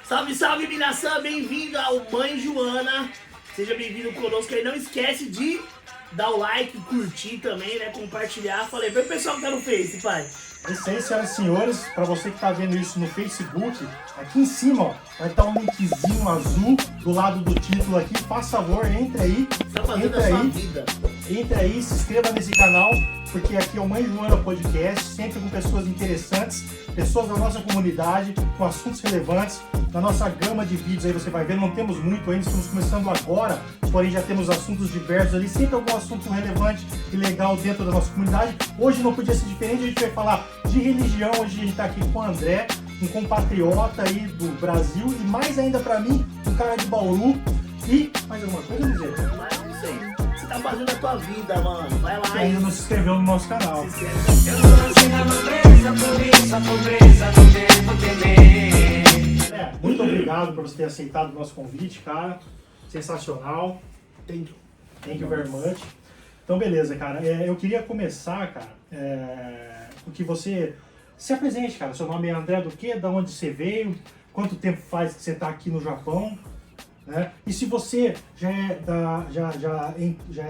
Salve, salve, Minação! Bem-vindo ao Mãe Joana. Seja bem-vindo conosco aí. Não esquece de dar o like, curtir também, né? Compartilhar. Falei, vê o pessoal que tá no Face, pai. É isso aí, senhoras e senhores. Para você que está vendo isso no Facebook, aqui em cima ó, vai estar um linkzinho azul do lado do título aqui. Faz favor, entre aí. Tá fazendo a sua vida. Entre aí, se inscreva nesse canal, porque aqui é o Mãe Joana Podcast, sempre com pessoas interessantes, pessoas da nossa comunidade, com assuntos relevantes. Na nossa gama de vídeos aí você vai ver, não temos muito ainda, estamos começando agora, porém já temos assuntos diversos ali, sempre algum assunto relevante e legal dentro da nossa comunidade. Hoje não podia ser diferente, a gente vai falar de religião, hoje a gente está aqui com o André, um compatriota aí do Brasil e mais ainda para mim, um cara de Bauru. E mais alguma coisa, Lizê? Mas não sei. Você tá fazendo a tua vida, mano. Vai lá Que ainda não se inscreveu no nosso canal. Se inscreve. Eu não nasci na nobreza, por isso a pobreza não devo temer. Muito obrigado por você ter aceitado o nosso convite, cara. Sensacional. Thank you. Thank you very much. Então, beleza, cara. Eu queria começar, cara, porque você se apresente, cara. Seu nome é André do quê? Da onde você veio? Quanto tempo faz que você está aqui no Japão? Né? E se você já é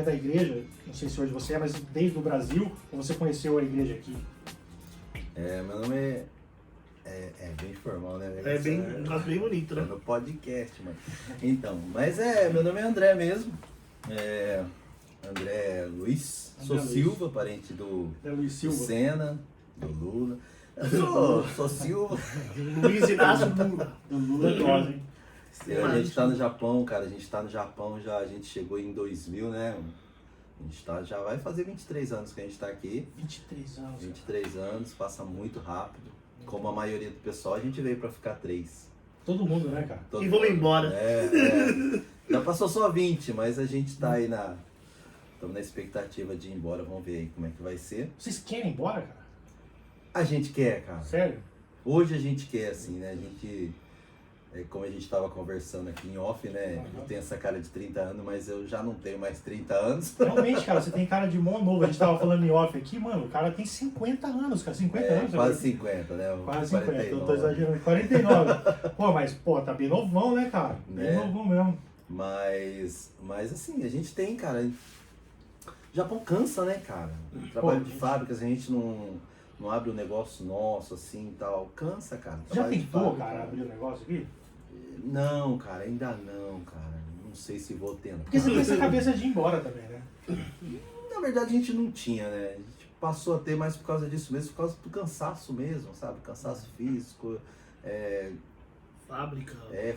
da igreja, não sei se hoje você é, mas desde o Brasil, ou você conheceu a igreja aqui? Meu nome é bem formal, né? É bem bonito, né? No podcast, mano. Então, mas meu nome é André mesmo. André Luiz. André Sou Luiz. Silva, parente do É Luiz Silva. Senna, do Lula. Sou Silva. Luiz Inácio Lula. Do Lula é nós, hein? A gente tá no Japão, cara. A gente tá no Japão já. A gente chegou em 2000, né? A gente já vai fazer 23 anos que a gente tá aqui. 23 anos. 23 anos, passa muito rápido. Como a maioria do pessoal, a gente veio pra ficar 3. Todo mundo, né, cara? Todo E vamos mundo. embora. Já passou só 20, mas a gente tá aí estamos na expectativa de ir embora, vamos ver aí como é que vai ser. Vocês querem ir embora, cara? A gente quer, cara. Sério? Hoje a gente quer, assim, né? A gente, como a gente tava conversando aqui em off, né? Eu tenho essa cara de 30 anos, mas eu já não tenho mais 30 anos. Realmente, cara, você tem cara de mó novo. A gente tava falando em off aqui, mano, o cara tem 50 anos, cara. 50 anos. Quase 50, né? Quase 50, 49. eu tô exagerando. 49. Pô, mas, pô, tá bem novão, né, cara? Bem novão mesmo. Mas assim, a gente tem, cara. O Japão cansa, né, cara? Trabalho de fábricas, a gente não abre um negócio nosso assim e tal. Cansa, cara. Já Trabalho de tentou, fábrica. cara, abrir o negócio aqui? Não, cara, ainda não, cara. Não sei se vou tentar. Porque você tem essa cabeça de ir embora também, né? Na verdade, a gente não tinha, né? A gente passou a ter mais por causa disso mesmo, por causa do cansaço mesmo, sabe? Cansaço físico, Fábrica.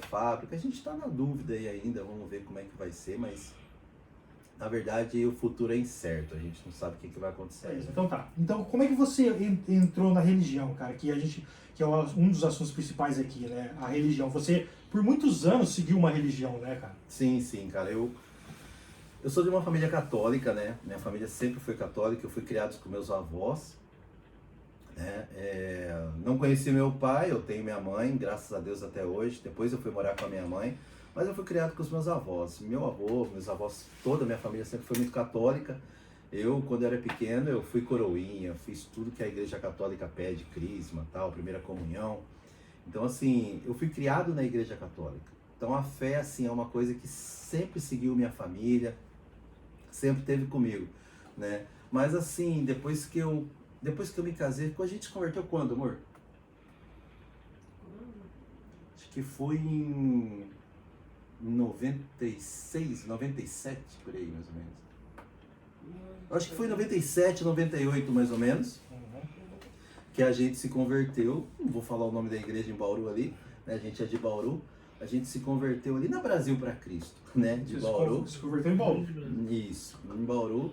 fábrica. A gente tá na dúvida aí ainda, vamos ver como é que vai ser, mas na verdade o futuro é incerto, a gente não sabe o que vai acontecer. É isso, então tá. Então, como é que você entrou na religião, cara? Que é um dos assuntos principais aqui, né? A religião. Você, por muitos anos, seguiu uma religião, né, cara? Sim, cara. Eu sou de uma família católica, né? Minha família sempre foi católica, eu fui criado com meus avós, né? Não conheci meu pai, eu tenho minha mãe, graças a Deus até hoje. Depois eu fui morar com a minha mãe, mas eu fui criado com os meus avós. Meu avô, meus avós, toda a minha família sempre foi muito católica. Eu, quando era pequeno, eu fui coroinha, fiz tudo que a Igreja Católica pede, crisma, tal, primeira comunhão. Então, assim, eu fui criado na Igreja Católica. Então, a fé, assim, é uma coisa que sempre seguiu minha família, sempre teve comigo, né? Mas, assim, depois que eu me casei, a gente se converteu quando, amor? Acho que foi em 96, 97, por aí, mais ou menos. Acho que foi em 97, 98, mais ou menos, que a gente se converteu. Não vou falar o nome da igreja em Bauru ali, né? A gente é de Bauru. A gente se converteu ali na Brasil para Cristo, né? De Bauru. Se converteu em Bauru. Isso, em Bauru.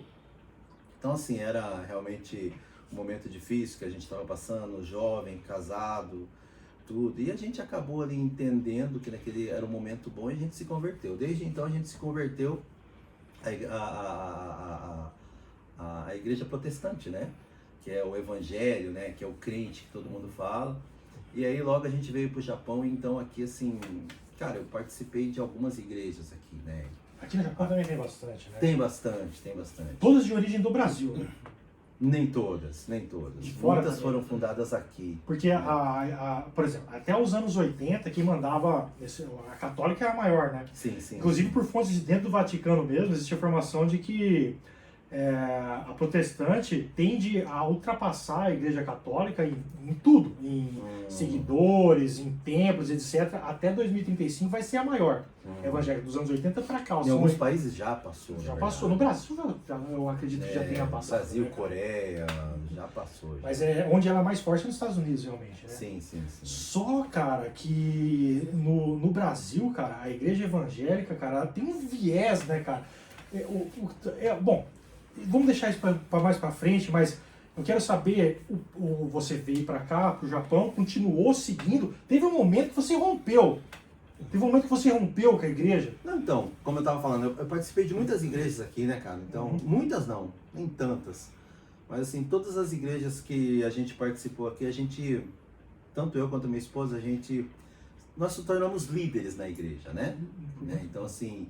Então, assim, era realmente um momento difícil que a gente estava passando, jovem, casado, tudo. E a gente acabou ali entendendo que naquele era um momento bom e a gente se converteu. Desde então a gente se converteu à igreja protestante, né? Que é o evangelho, né? Que é o crente que todo mundo fala. E aí logo a gente veio pro Japão, então aqui assim, cara, eu participei de algumas igrejas aqui, né? Aqui no Japão também tem bastante, né? Tem bastante. Todas de origem do Brasil, né? Nem todas, nem todas. De fora Muitas também. foram fundadas aqui. Porque, por exemplo, até os anos 80, quem mandava, a católica era a maior, né? Sim, sim. Inclusive, por fontes de dentro do Vaticano mesmo, existe a informação de que a protestante tende a ultrapassar a Igreja Católica em tudo, em seguidores, em templos, etc. Até 2035 vai ser a maior evangélica dos anos 80 para cá. Em alguns países já passou. já na passou. verdade. No Brasil, eu acredito que já tenha passado. Brasil, né? Coreia, já passou. Já. Mas onde ela é mais forte é nos Estados Unidos, realmente. Né? Sim, sim, sim. Só, cara, que no Brasil, cara, a igreja evangélica, cara, ela tem um viés, né, cara? Bom, vamos deixar isso para mais para frente, mas eu quero saber, você veio para cá, pro Japão, continuou seguindo, teve um momento que você rompeu. Teve um momento que você rompeu com a igreja. Não, então, como eu tava falando, eu participei de muitas igrejas aqui, né, cara? Então, muitas não, nem tantas. Mas assim, todas as igrejas que a gente participou aqui, a gente, tanto eu quanto a minha esposa, nós nos tornamos líderes na igreja, né? Então assim,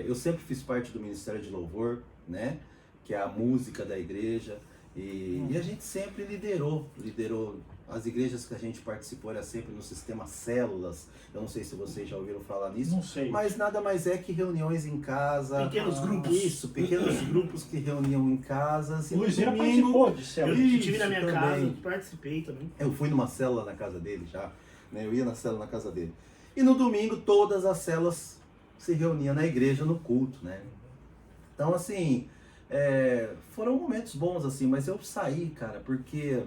eu sempre fiz parte do Ministério de Louvor, né? Que é a música da igreja. E a gente sempre liderou as igrejas que a gente participou, era sempre no sistema células. Eu não sei se vocês já ouviram falar nisso. Não sei. Mas nada mais é que reuniões em casa. Pequenos grupos. Isso, pequenos grupos que reuniam em casas. O Luizeira domingo, participou de célula. Eu Isso, estive na minha também. casa, participei também. eu fui numa célula na casa dele já, né? Eu ia na célula na casa dele. E no domingo todas as células se reuniam na igreja no culto, né? Então assim, foram momentos bons assim, mas eu saí, cara, porque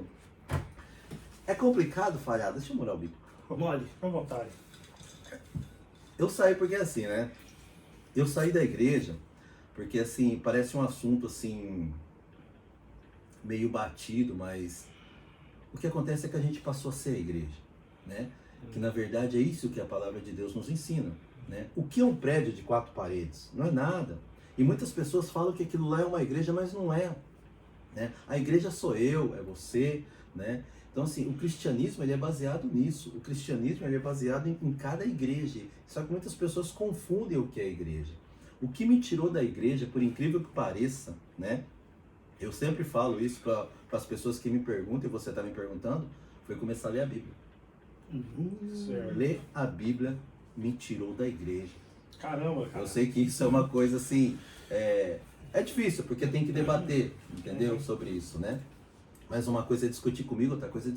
é complicado falhar. Deixa eu molhar o bico. Mole. Fica à vontade. Eu saí porque assim, né? Eu saí da igreja porque assim, parece um assunto assim meio batido, mas o que acontece é que a gente passou a ser a igreja, né? Que na verdade é isso que a palavra de Deus nos ensina, né? O que é um prédio de 4 paredes? Não é nada. E muitas pessoas falam que aquilo lá é uma igreja, mas não é, né? A igreja sou eu, é você, né? Então assim, o cristianismo ele é baseado nisso. O cristianismo ele é baseado em cada igreja. Só que muitas pessoas confundem o que é a igreja. O que me tirou da igreja, por incrível que pareça, né? Eu sempre falo isso para as pessoas que me perguntam, e você está me perguntando, foi começar a ler a Bíblia. Certo. Ler a Bíblia me tirou da igreja. Caramba, cara. Eu sei que isso é uma coisa assim, é difícil, porque tem que debater, entendeu? Sobre isso, né? Mas uma coisa é discutir comigo, outra coisa é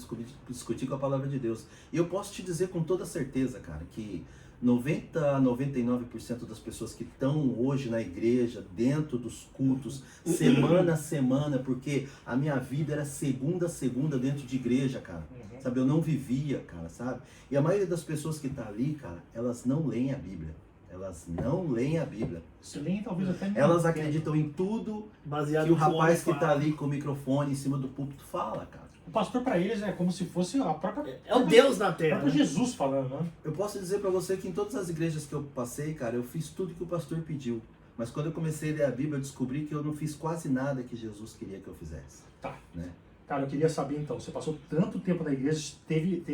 discutir com a palavra de Deus. E eu posso te dizer com toda certeza, cara, que 90 a 99% das pessoas que estão hoje na igreja, dentro dos cultos, semana a semana, porque a minha vida era segunda a segunda dentro de igreja, cara. Sabe, eu não vivia, cara, sabe? E a maioria das pessoas que tá ali, cara, elas não leem a Bíblia. Elas não leem a Bíblia. Se nem talvez até Elas acreditam em tudo Baseado que o no rapaz que homem tá fala. ali com o microfone em cima do púlpito fala, cara. O pastor para eles é como se fosse a própria. É o Deus na O terra. próprio né? Jesus falando, né? Eu posso dizer pra você que em todas as igrejas que eu passei, cara, eu fiz tudo que o pastor pediu. Mas quando eu comecei a ler a Bíblia, eu descobri que eu não fiz quase nada que Jesus queria que eu fizesse. Tá. Né? Cara, eu queria saber então, você passou tanto tempo na igreja, teve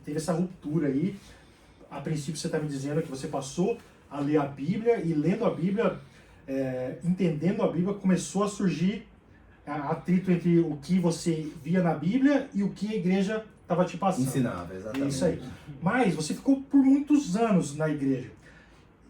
essa ruptura aí. A princípio você está me dizendo que você passou a ler a Bíblia e lendo a Bíblia, entendendo a Bíblia, começou a surgir atrito entre o que você via na Bíblia e o que a igreja estava te passando. Ensinava, exatamente. Isso aí. Mas você ficou por muitos anos na igreja.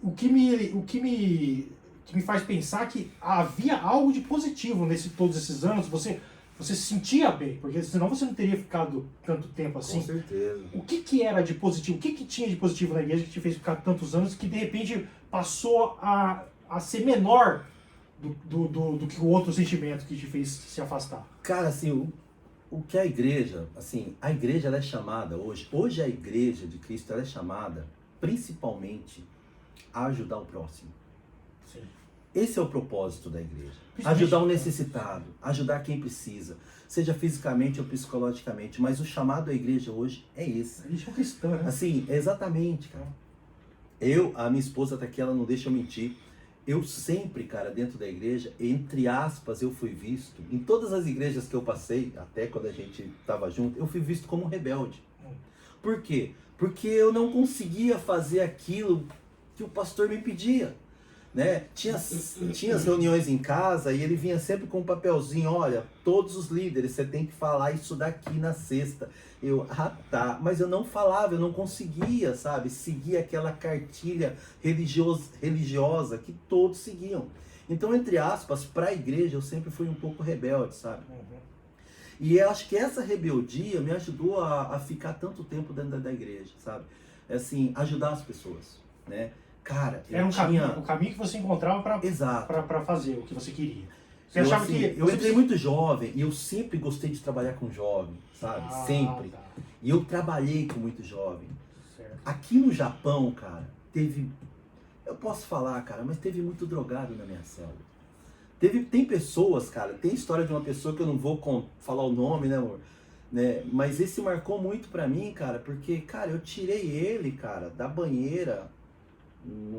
O que me faz pensar que havia algo de positivo todos esses anos. Você se sentia bem, porque senão você não teria ficado tanto tempo assim. Com certeza. O que era de positivo? O que tinha de positivo na igreja que te fez ficar tantos anos que de repente passou a ser menor do que o outro sentimento que te fez se afastar? Cara, assim, o que a igreja ela é chamada hoje a igreja de Cristo ela é chamada principalmente a ajudar o próximo. Sim. Esse é o propósito da igreja. Principalmente- Ajudar o necessitado, ajudar quem precisa, seja fisicamente ou psicologicamente, mas o chamado da igreja hoje é esse. A gente é cristã, né? Assim, exatamente, cara. A minha esposa tá aqui, ela não deixa eu mentir. Eu sempre, cara, dentro da igreja, entre aspas, eu fui visto, em todas as igrejas que eu passei, até quando a gente tava junto, eu fui visto como um rebelde. Por quê? Porque eu não conseguia fazer aquilo que o pastor me pedia. né? Tinha as reuniões em casa e ele vinha sempre com um papelzinho, olha, todos os líderes, você tem que falar isso daqui na sexta. Eu, tá, mas eu não falava, eu não conseguia, sabe, seguir aquela cartilha religiosa que todos seguiam. Então, entre aspas, para a igreja eu sempre fui um pouco rebelde, sabe? E eu acho que essa rebeldia me ajudou a ficar tanto tempo dentro da igreja, sabe? Assim, ajudar as pessoas, né? Cara, Era um caminho que você encontrava Exato. para fazer o que você queria. Você Eu, achava assim, que... eu entrei muito jovem e eu sempre gostei de trabalhar com jovem, sabe? Sempre. Tá. E eu trabalhei com muito jovem. Certo. Aqui no Japão, cara, teve... Eu posso falar, cara, mas teve muito drogado na minha célula. Tem pessoas, cara, tem história de uma pessoa que eu não vou falar o nome, né, amor? Né? Mas esse marcou muito pra mim, cara, porque, cara, eu tirei ele, cara, da banheira,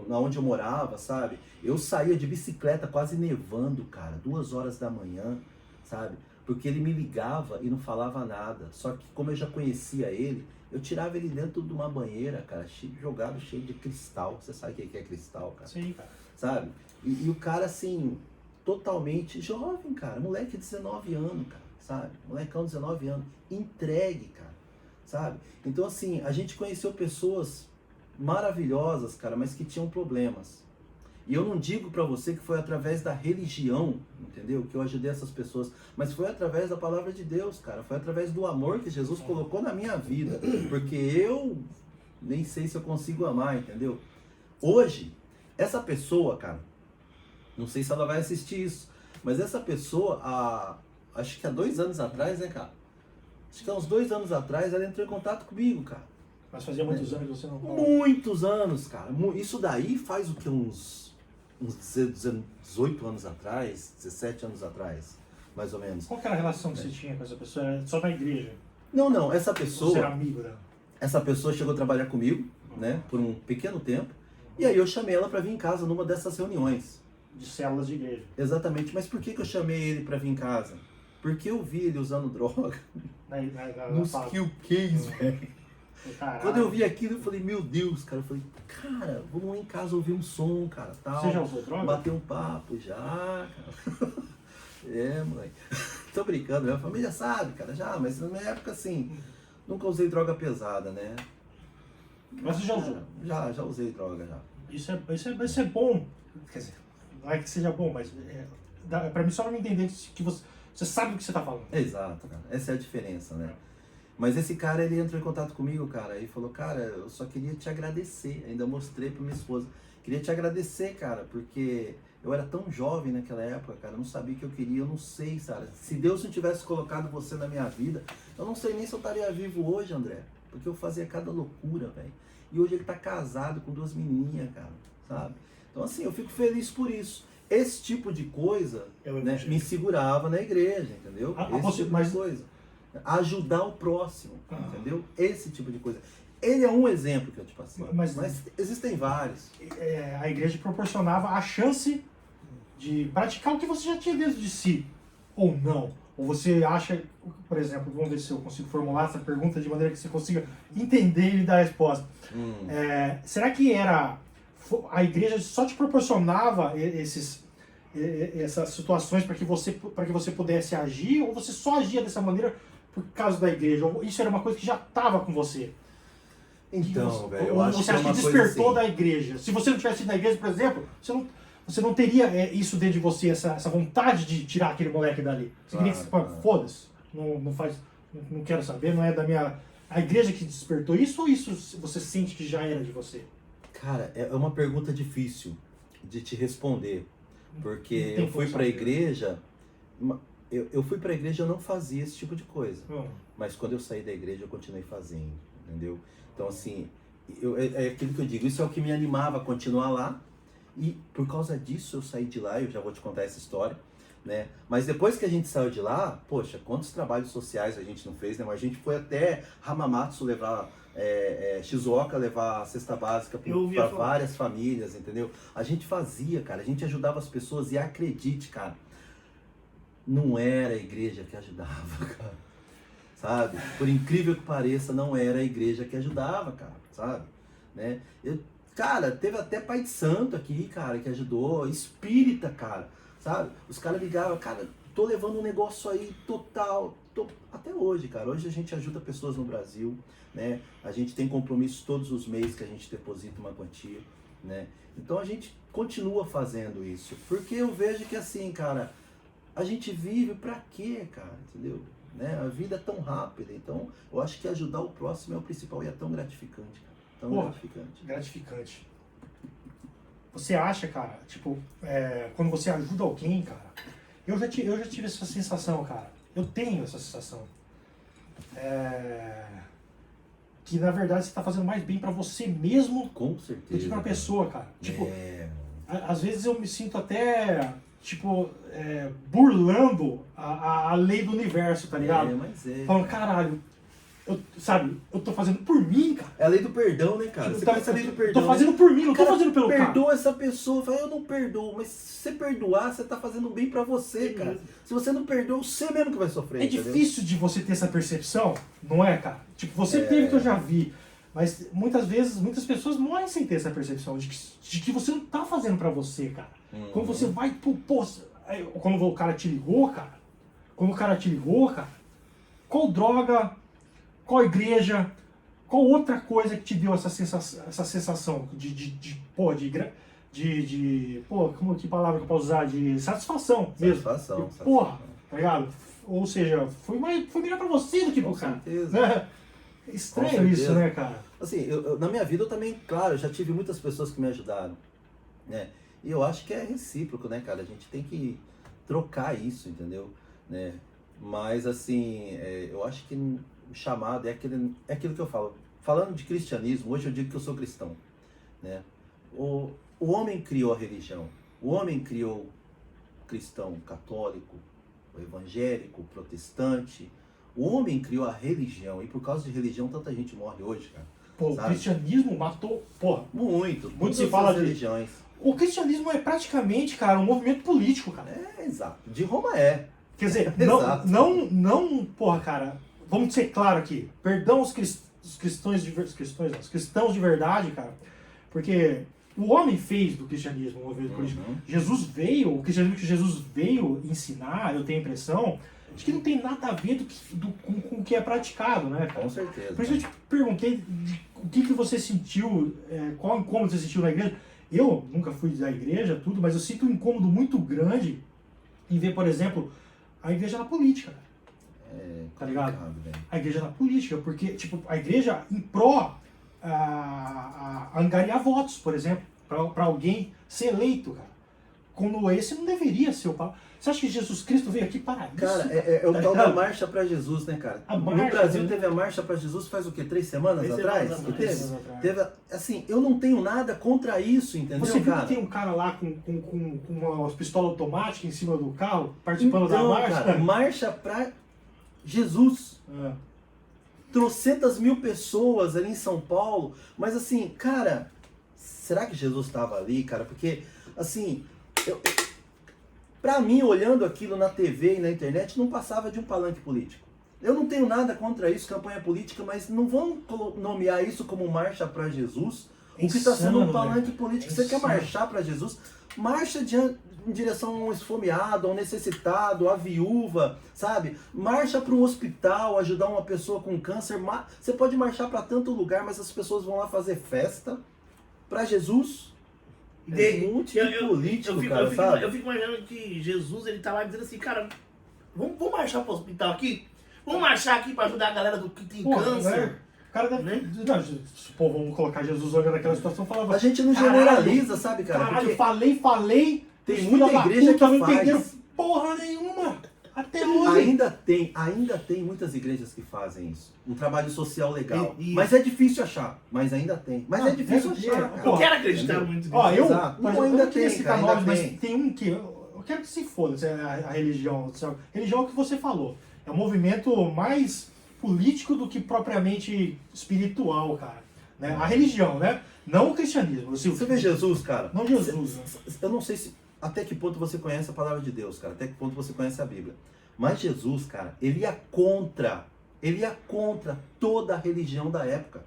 na onde eu morava, sabe? Eu saía de bicicleta quase nevando, cara, 2 horas da manhã, sabe? Porque ele me ligava e não falava nada. Só que como eu já conhecia ele, eu tirava ele dentro de uma banheira, cara, jogado cheio de cristal. Você sabe o que é cristal, cara? Sim, cara. Sabe? E o cara, assim, totalmente jovem, cara. Moleque de 19 anos, cara, sabe? Molecão de 19 anos. Entregue, cara, sabe? Então, assim, a gente conheceu pessoas maravilhosas, cara, mas que tinham problemas. E eu não digo pra você que foi através da religião, entendeu? Que eu ajudei essas pessoas, mas foi através da palavra de Deus, cara. Foi através do amor que Jesus colocou na minha vida. Porque eu nem sei se eu consigo amar, entendeu? Hoje, essa pessoa, cara, não sei se ela vai assistir isso, mas essa pessoa, acho que há 2 anos atrás, né, cara? Acho que há uns 2 anos atrás, ela entrou em contato comigo, cara. Mas fazia muitos anos que você não... Muitos anos, cara. Isso daí faz o que? Uns 18 anos atrás, 17 anos atrás, mais ou menos. Qual que era a relação que você tinha com essa pessoa? Era só na igreja? Não, essa Você era pessoa... amigo dela? Essa pessoa chegou a trabalhar comigo, né, por um pequeno tempo, e aí eu chamei ela pra vir em casa numa dessas reuniões. De células de igreja. Exatamente, mas por que eu chamei ele pra vir em casa? Porque eu vi ele usando droga nos kill case, velho. Caralho. Quando eu vi aquilo, eu falei, meu Deus, cara. Eu falei, cara, vamos lá em casa ouvir um som, cara, tal. Você já usou droga? Bater um papo, já, cara. É, moleque. Tô brincando, minha família sabe, cara, já. Mas na minha época, assim, nunca usei droga pesada, né? Mas você já usou? Já usei droga, já. Isso é bom. Quer dizer, não é que seja bom, mas pra mim só pra me entender que você sabe o que você tá falando. Exato, cara. Essa é a diferença, né? Mas esse cara, ele entrou em contato comigo, cara, e falou, cara, eu só queria te agradecer. Ainda mostrei pra minha esposa. Queria te agradecer, cara, porque eu era tão jovem naquela época, cara, eu não sabia o que eu queria, eu não sei, sabe? Se Deus não tivesse colocado você na minha vida, eu não sei nem se eu estaria vivo hoje, André. Porque eu fazia cada loucura, velho. E hoje ele tá casado com 2 menininhas, cara, sabe? Então, assim, eu fico feliz por isso. Esse tipo de coisa, né, me segurava na igreja, entendeu? Esse tipo de coisa. Ajudar o próximo, entendeu? Esse tipo de coisa. Ele é um exemplo que eu te passei, mas existem vários. A igreja proporcionava a chance de praticar o que você já tinha dentro de si, ou não. Ou você acha, por exemplo, vamos ver se eu consigo formular essa pergunta de maneira que você consiga entender e dar a resposta. Será que a igreja só te proporcionava essas situações para que você pudesse agir, ou você só agia dessa maneira por causa da igreja? Ou isso era uma coisa que já estava com você? Então, velho, eu ou acho você que é acha uma que coisa despertou assim. da igreja? Se você não tivesse ido na igreja, por exemplo, você não teria isso dentro de você, essa vontade de tirar aquele moleque dali. Você queria que foda-se, não quero saber, não é da minha... A igreja que despertou isso, ou isso você sente que já era de você? Cara, é uma pergunta difícil de te responder, porque Não tem eu fui como pra saber. igreja, eu fui pra igreja e eu não fazia esse tipo de coisa, mas quando eu saí da igreja eu continuei fazendo, entendeu? Então, assim, é aquilo que eu digo, isso é o que me animava a continuar lá, e por causa disso eu saí de lá, eu já vou te contar essa história, né? Mas depois que a gente saiu de lá, poxa, quantos trabalhos sociais a gente não fez, né? Mas a gente foi até Hamamatsu levar, Shizuoka levar a cesta básica para várias famílias, entendeu? A gente fazia, cara, a gente ajudava as pessoas, e acredite, cara, não era a igreja que ajudava, cara, sabe? Por incrível que pareça, não era a igreja que ajudava, cara, sabe? Né? Cara, teve até pai de santo aqui, cara, que ajudou, espírita, cara, sabe? Os caras ligavam, cara, tô levando um negócio aí total, até hoje, cara. Hoje a gente ajuda pessoas no Brasil, né? A gente tem compromissos todos os meses que a gente deposita uma quantia, né? Então a gente continua fazendo isso, porque eu vejo que assim, cara, a gente vive pra quê, cara, entendeu? Né? A vida é tão rápida, então eu acho que ajudar o próximo é o principal e é tão gratificante, cara. Tão gratificante. Gratificante. Você acha, cara, tipo, quando você ajuda alguém, cara, eu já tive essa sensação, cara. Eu tenho essa sensação. Que na verdade você tá fazendo mais bem pra você mesmo Com certeza. do que pra pessoa, cara. Tipo, É. às vezes eu me sinto até, tipo, burlando a lei do universo, tá ligado? Mas é. Falando, caralho, eu tô fazendo por mim, cara. É a lei do perdão, né, cara? Tipo, Você conhece a lei do perdão? tô fazendo por mim, não tô Cara, fazendo pelo cara. perdoa essa pessoa, fala, eu não perdoo, mas se você perdoar, você tá fazendo bem pra você, cara. Se você não perdoa, você mesmo que vai sofrer. É entendeu? difícil de você ter essa percepção, não é, cara? Tipo, você teve, que eu já vi. Mas muitas vezes, muitas pessoas morrem sem ter essa percepção de que você não tá fazendo pra você, cara. Quando você vai, quando o cara te ligou, cara. Quando o cara te ligou, cara. Qual droga, qual igreja, qual outra coisa que te deu essa sensação como que palavra que eu posso usar? De satisfação mesmo. Satisfação. Porra, tá ligado? Ou seja, foi melhor pra você do que pro cara. certeza. É estranho isso, né, cara? Assim, na minha vida eu também, claro, já tive muitas pessoas que me ajudaram, né? E eu acho que é recíproco, né, cara? A gente tem que trocar isso, entendeu? Né? Mas, assim, eu acho que o chamado é aquilo que eu falo. Falando de cristianismo, hoje eu digo que eu sou cristão, né? O homem criou a religião. O homem criou o cristão católico, o evangélico, o protestante. O homem criou a religião. E por causa de religião, tanta gente morre hoje, cara. Pô, sabe? o cristianismo matou... Porra, Muito se fala de religiões. o cristianismo é praticamente, cara, um movimento político, cara. Exato. De Roma é. Quer dizer, Exato. porra, cara, vamos ser claro aqui. Perdão os cristãos de verdade, cara. Porque o homem fez do cristianismo um movimento político. O cristianismo que Jesus veio ensinar, eu tenho a impressão, de que não tem nada a ver com o que é praticado, né, cara? Com certeza. Por isso eu te perguntei o que você sentiu, qual incômodo você sentiu na igreja. Eu nunca fui da igreja, tudo, mas eu sinto um incômodo muito grande em ver, por exemplo, a igreja na política. Tá ligado? A igreja na política, porque, tipo, a igreja em pró a angariar votos, por exemplo, para alguém ser eleito, cara. Quando esse não deveria ser o papo. Você acha que Jesus Cristo veio aqui para isso? Cara, é o tal da Marcha para Jesus, né, cara? No Brasil teve a Marcha para Jesus faz o quê? 3 semanas atrás? Teve, assim, eu não tenho nada contra isso, entendeu, Você viu cara? que tem um cara lá com uma pistola automática em cima do carro, participando da marcha? Cara, Marcha para Jesus. Trocentas mil pessoas ali em São Paulo, mas assim, cara, será que Jesus estava ali, cara? Porque, assim, pra mim, olhando aquilo na TV e na internet, não passava de um palanque político. Eu não tenho nada contra isso, campanha política, mas não vão nomear isso como marcha para Jesus, o que está sendo um palanque político. Você quer marchar para Jesus? Marcha em direção a um esfomeado, a um necessitado, a viúva, sabe? Marcha para um hospital, ajudar uma pessoa com câncer. Você pode marchar para tanto lugar, mas as pessoas vão lá fazer festa para Jesus. Político, sabe? Eu fico imaginando que Jesus, ele tá lá dizendo assim, cara, vamos marchar pro hospital aqui? Vamos marchar aqui para ajudar a galera que tem câncer? Né? O cara deve... Pô, vamos colocar Jesus olhando aquela situação e falava... A gente não generaliza, sabe, cara? Caralho, porque falei... Tem muita igreja que não faz. entenderam porra nenhuma. Até hoje. Ainda tem muitas igrejas que fazem isso. Um trabalho social legal. E- Mas é difícil achar. Mas ainda tem. Mas é difícil deve ter. achar, cara. Eu quero acreditar muito nisso. Ó, Exato. por Não, exemplo, ainda eu não queria tem, citar cara, nomes, ainda mas tem. tem um que... Eu quero que se foda, a religião. Sabe? Religião é o que você falou. É um movimento mais político do que propriamente espiritual, cara. Né? A religião, né? Não o cristianismo. Você vê Jesus, cara? Não Jesus. Né? Eu não sei até que ponto você conhece a palavra de Deus, cara. Até que ponto você conhece a Bíblia. Mas Jesus, cara, ele ia contra toda a religião da época.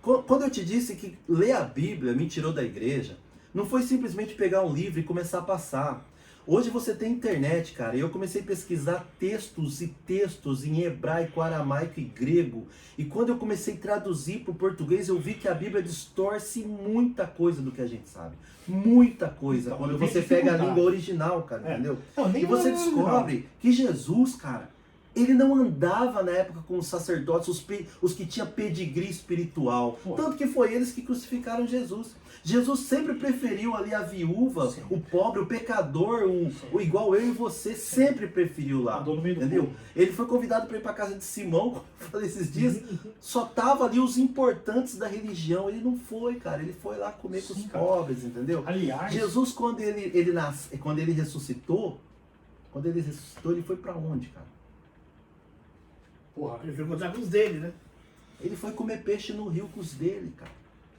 Quando eu te disse que ler a Bíblia me tirou da igreja, não foi simplesmente pegar um livro e começar a passar. Hoje você tem internet, cara, e eu comecei a pesquisar textos e textos em hebraico, aramaico e grego. E quando eu comecei a traduzir para o português, eu vi que a Bíblia distorce muita coisa do que a gente sabe. Muita coisa. Então, quando eu tenho você pega a dificuldade. língua original, cara, entendeu? Não, nem E você é descobre que Jesus, cara, ele não andava na época com os sacerdotes, os que tinham pedigree espiritual. Pô. Tanto que foi eles que crucificaram Jesus. Jesus sempre preferiu ali a viúva, Sim. o pobre, o pecador, o igual eu e você, sempre preferiu lá. Andou no meio do Entendeu? povo. Ele foi convidado para ir para casa de Simão, como eu falei esses dias, só tava ali os importantes da religião. Ele não foi, cara. Ele foi lá comer com os Sim, cara. pobres, entendeu? Aliás, Jesus, quando ele ressuscitou, ele foi para onde, cara? porra, Ele foi encontrar com os dele, né? Ele foi comer peixe no rio com os dele, cara.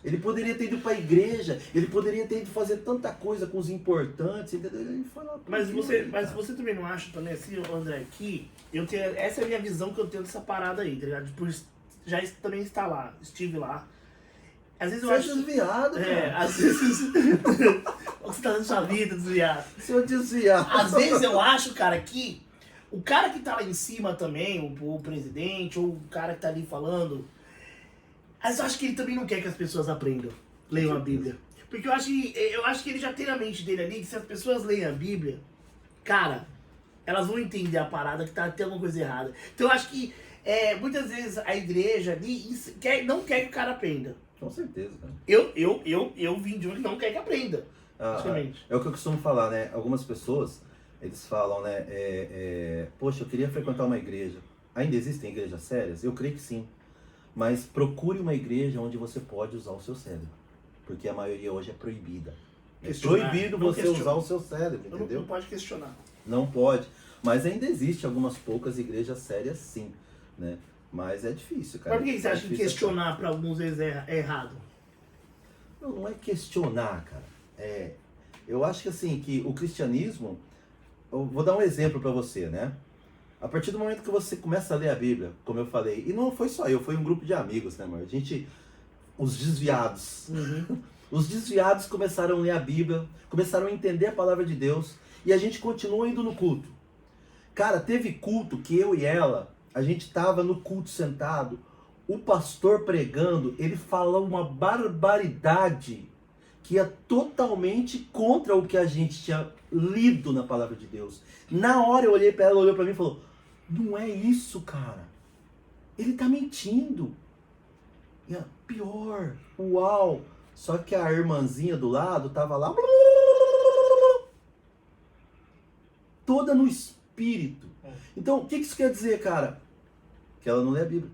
Ele poderia ter ido para a igreja, ele poderia ter ido fazer tanta coisa com os importantes, entendeu? Ele foi lá. Mas você também não acha também assim, André, que essa é a minha visão que eu tenho dessa parada aí, tá ligado? Por já também estar lá, estive lá. Às vezes eu Você é acho. desviado, cara. Às vezes. Você tá dando sua vida, desviado. Seu desviado. Às vezes eu acho, cara, que o cara que tá lá em cima também, o presidente, ou o cara que tá ali falando, mas eu acho que ele também não quer que as pessoas aprendam, leiam a Bíblia. Porque eu acho que ele já tem na mente dele ali que se as pessoas leem a Bíblia, cara, elas vão entender a parada que tem alguma coisa errada. Então eu acho que muitas vezes a igreja ali não quer que o cara aprenda. Com certeza, cara. Eu vim de um que não quer que aprenda. Praticamente. É o que eu costumo falar, né? Algumas pessoas, eles falam, né? Poxa, eu queria frequentar uma igreja. Ainda existem igrejas sérias? Eu creio que sim. Mas procure uma igreja onde você pode usar o seu cérebro. Porque a maioria hoje é proibida. É Questionar, proibido não você questiona. usar o seu cérebro, entendeu? Não pode questionar. Não pode. Mas ainda existe algumas poucas igrejas sérias, sim, né? Mas é difícil, cara. Mas por que você É acha que difícil questionar para alguns vezes é errado? Não é questionar, cara. Eu acho que assim, que o cristianismo... Eu vou dar um exemplo para você, né? A partir do momento que você começa a ler a Bíblia, como eu falei, e não foi só eu, foi um grupo de amigos, né, amor? Os desviados. Os desviados começaram a ler a Bíblia, começaram a entender a palavra de Deus, e a gente continua indo no culto. Cara, teve culto que eu e ela, a gente tava no culto sentado, o pastor pregando, ele falou uma barbaridade que é totalmente contra o que a gente tinha lido na palavra de Deus. Na hora eu olhei para ela, olhou para mim e falou: não é isso, cara. Ele tá mentindo. E pior, uau. Só que a irmãzinha do lado tava lá, toda no espírito. Então, o que isso quer dizer, cara? Que ela não lê a Bíblia.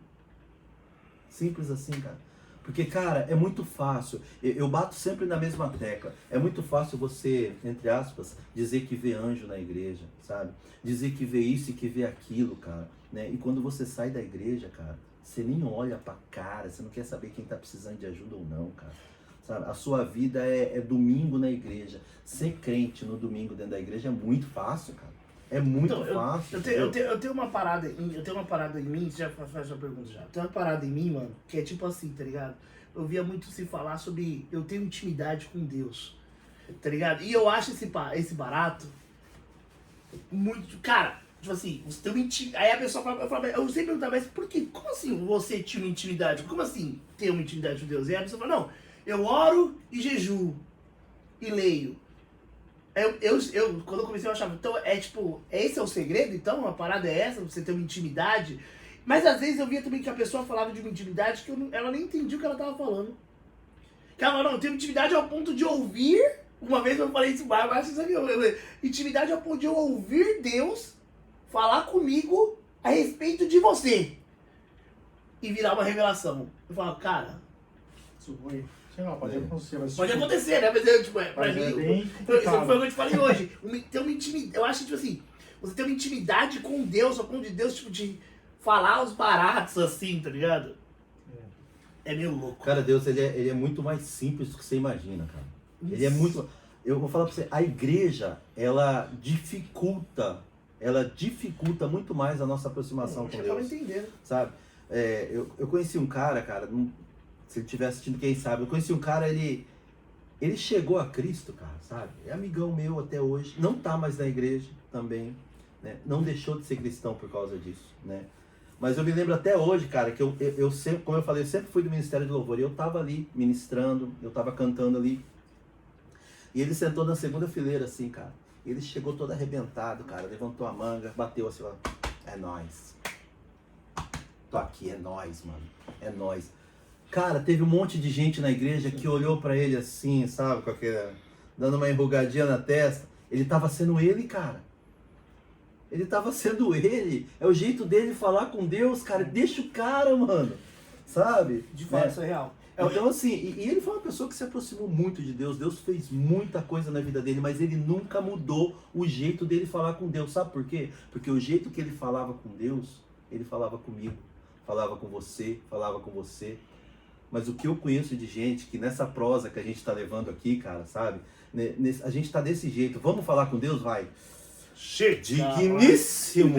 Simples assim, cara. Porque, cara, é muito fácil. Eu bato sempre na mesma tecla. É muito fácil você, entre aspas, dizer que vê anjo na igreja, sabe? Dizer que vê isso e que vê aquilo, cara. Né? E quando você sai da igreja, cara, você nem olha pra cara, você não quer saber quem tá precisando de ajuda ou não, cara. Sabe? A sua vida é domingo na igreja. Ser crente no domingo dentro da igreja é muito fácil, cara. É muito fácil. Eu tenho uma parada em mim, já faz uma pergunta já. Tem uma parada em mim, mano, que é tipo assim, tá ligado? Eu via muito se falar sobre eu tenho intimidade com Deus, tá ligado? E eu acho esse barato muito, cara, tipo assim, você tem uma intimidade. Aí a pessoa fala, eu sempre perguntava, mas por que? Como assim você tinha uma intimidade? Como assim ter uma intimidade com Deus? E aí a pessoa fala, não, eu oro e jejuo e leio. Quando eu comecei eu achava, então esse é o segredo, então? A parada é essa, você ter uma intimidade? Mas às vezes eu via também que a pessoa falava de uma intimidade que ela nem entendia o que ela tava falando. Que ela falava, não, eu tenho intimidade ao ponto de ouvir, uma vez eu falei isso, mas eu acho isso aqui, intimidade ao ponto de eu ouvir Deus falar comigo a respeito de você. E virar uma revelação. Eu falo, cara... isso foi... Não, pode acontecer, mas pode acontecer, né? Mas pra mas mim, é bem isso foi complicado. o que eu te falei hoje. Ter uma intimidade, eu acho, tipo assim, você ter uma intimidade com Deus, ao ponto de Deus, tipo, de falar os baratos assim, tá ligado? É meio louco. Cara, Deus, ele é muito mais simples do que você imagina, cara. Ele é muito... Eu vou falar pra você, a igreja, ela dificulta muito mais a nossa aproximação com Eu tava Deus, entendendo. sabe? Eu conheci um cara, Se ele estiver assistindo, quem sabe. Eu conheci um cara, ele chegou a Cristo, cara, sabe? É amigão meu até hoje. Não tá mais na igreja também, né? Não deixou de ser cristão por causa disso, né? Mas eu me lembro até hoje, cara, que eu sempre, como eu falei, eu sempre fui do Ministério de Louvor. E eu tava ali ministrando, eu tava cantando ali. E ele sentou na segunda fileira, assim, cara. Ele chegou todo arrebentado, cara. Levantou a manga, bateu assim, ó. É nóis. Tô aqui, é nóis, mano. É nóis. Cara, teve um monte de gente na igreja que olhou pra ele assim, sabe? Com aquele, dando uma enrugadinha na testa. Ele tava sendo ele, cara. Ele tava sendo ele. É o jeito dele falar com Deus, cara. Deixa o cara, mano. Sabe? De fato, isso é real. Então, assim, e ele foi uma pessoa que se aproximou muito de Deus. Deus fez muita coisa na vida dele, mas ele nunca mudou o jeito dele falar com Deus. Sabe por quê? Porque o jeito que ele falava com Deus, ele falava comigo, falava com você, falava com você. Mas o que eu conheço de gente que nessa prosa que a gente tá levando aqui, cara, sabe? A gente tá desse jeito. Vamos falar com Deus? Vai. Digníssimo!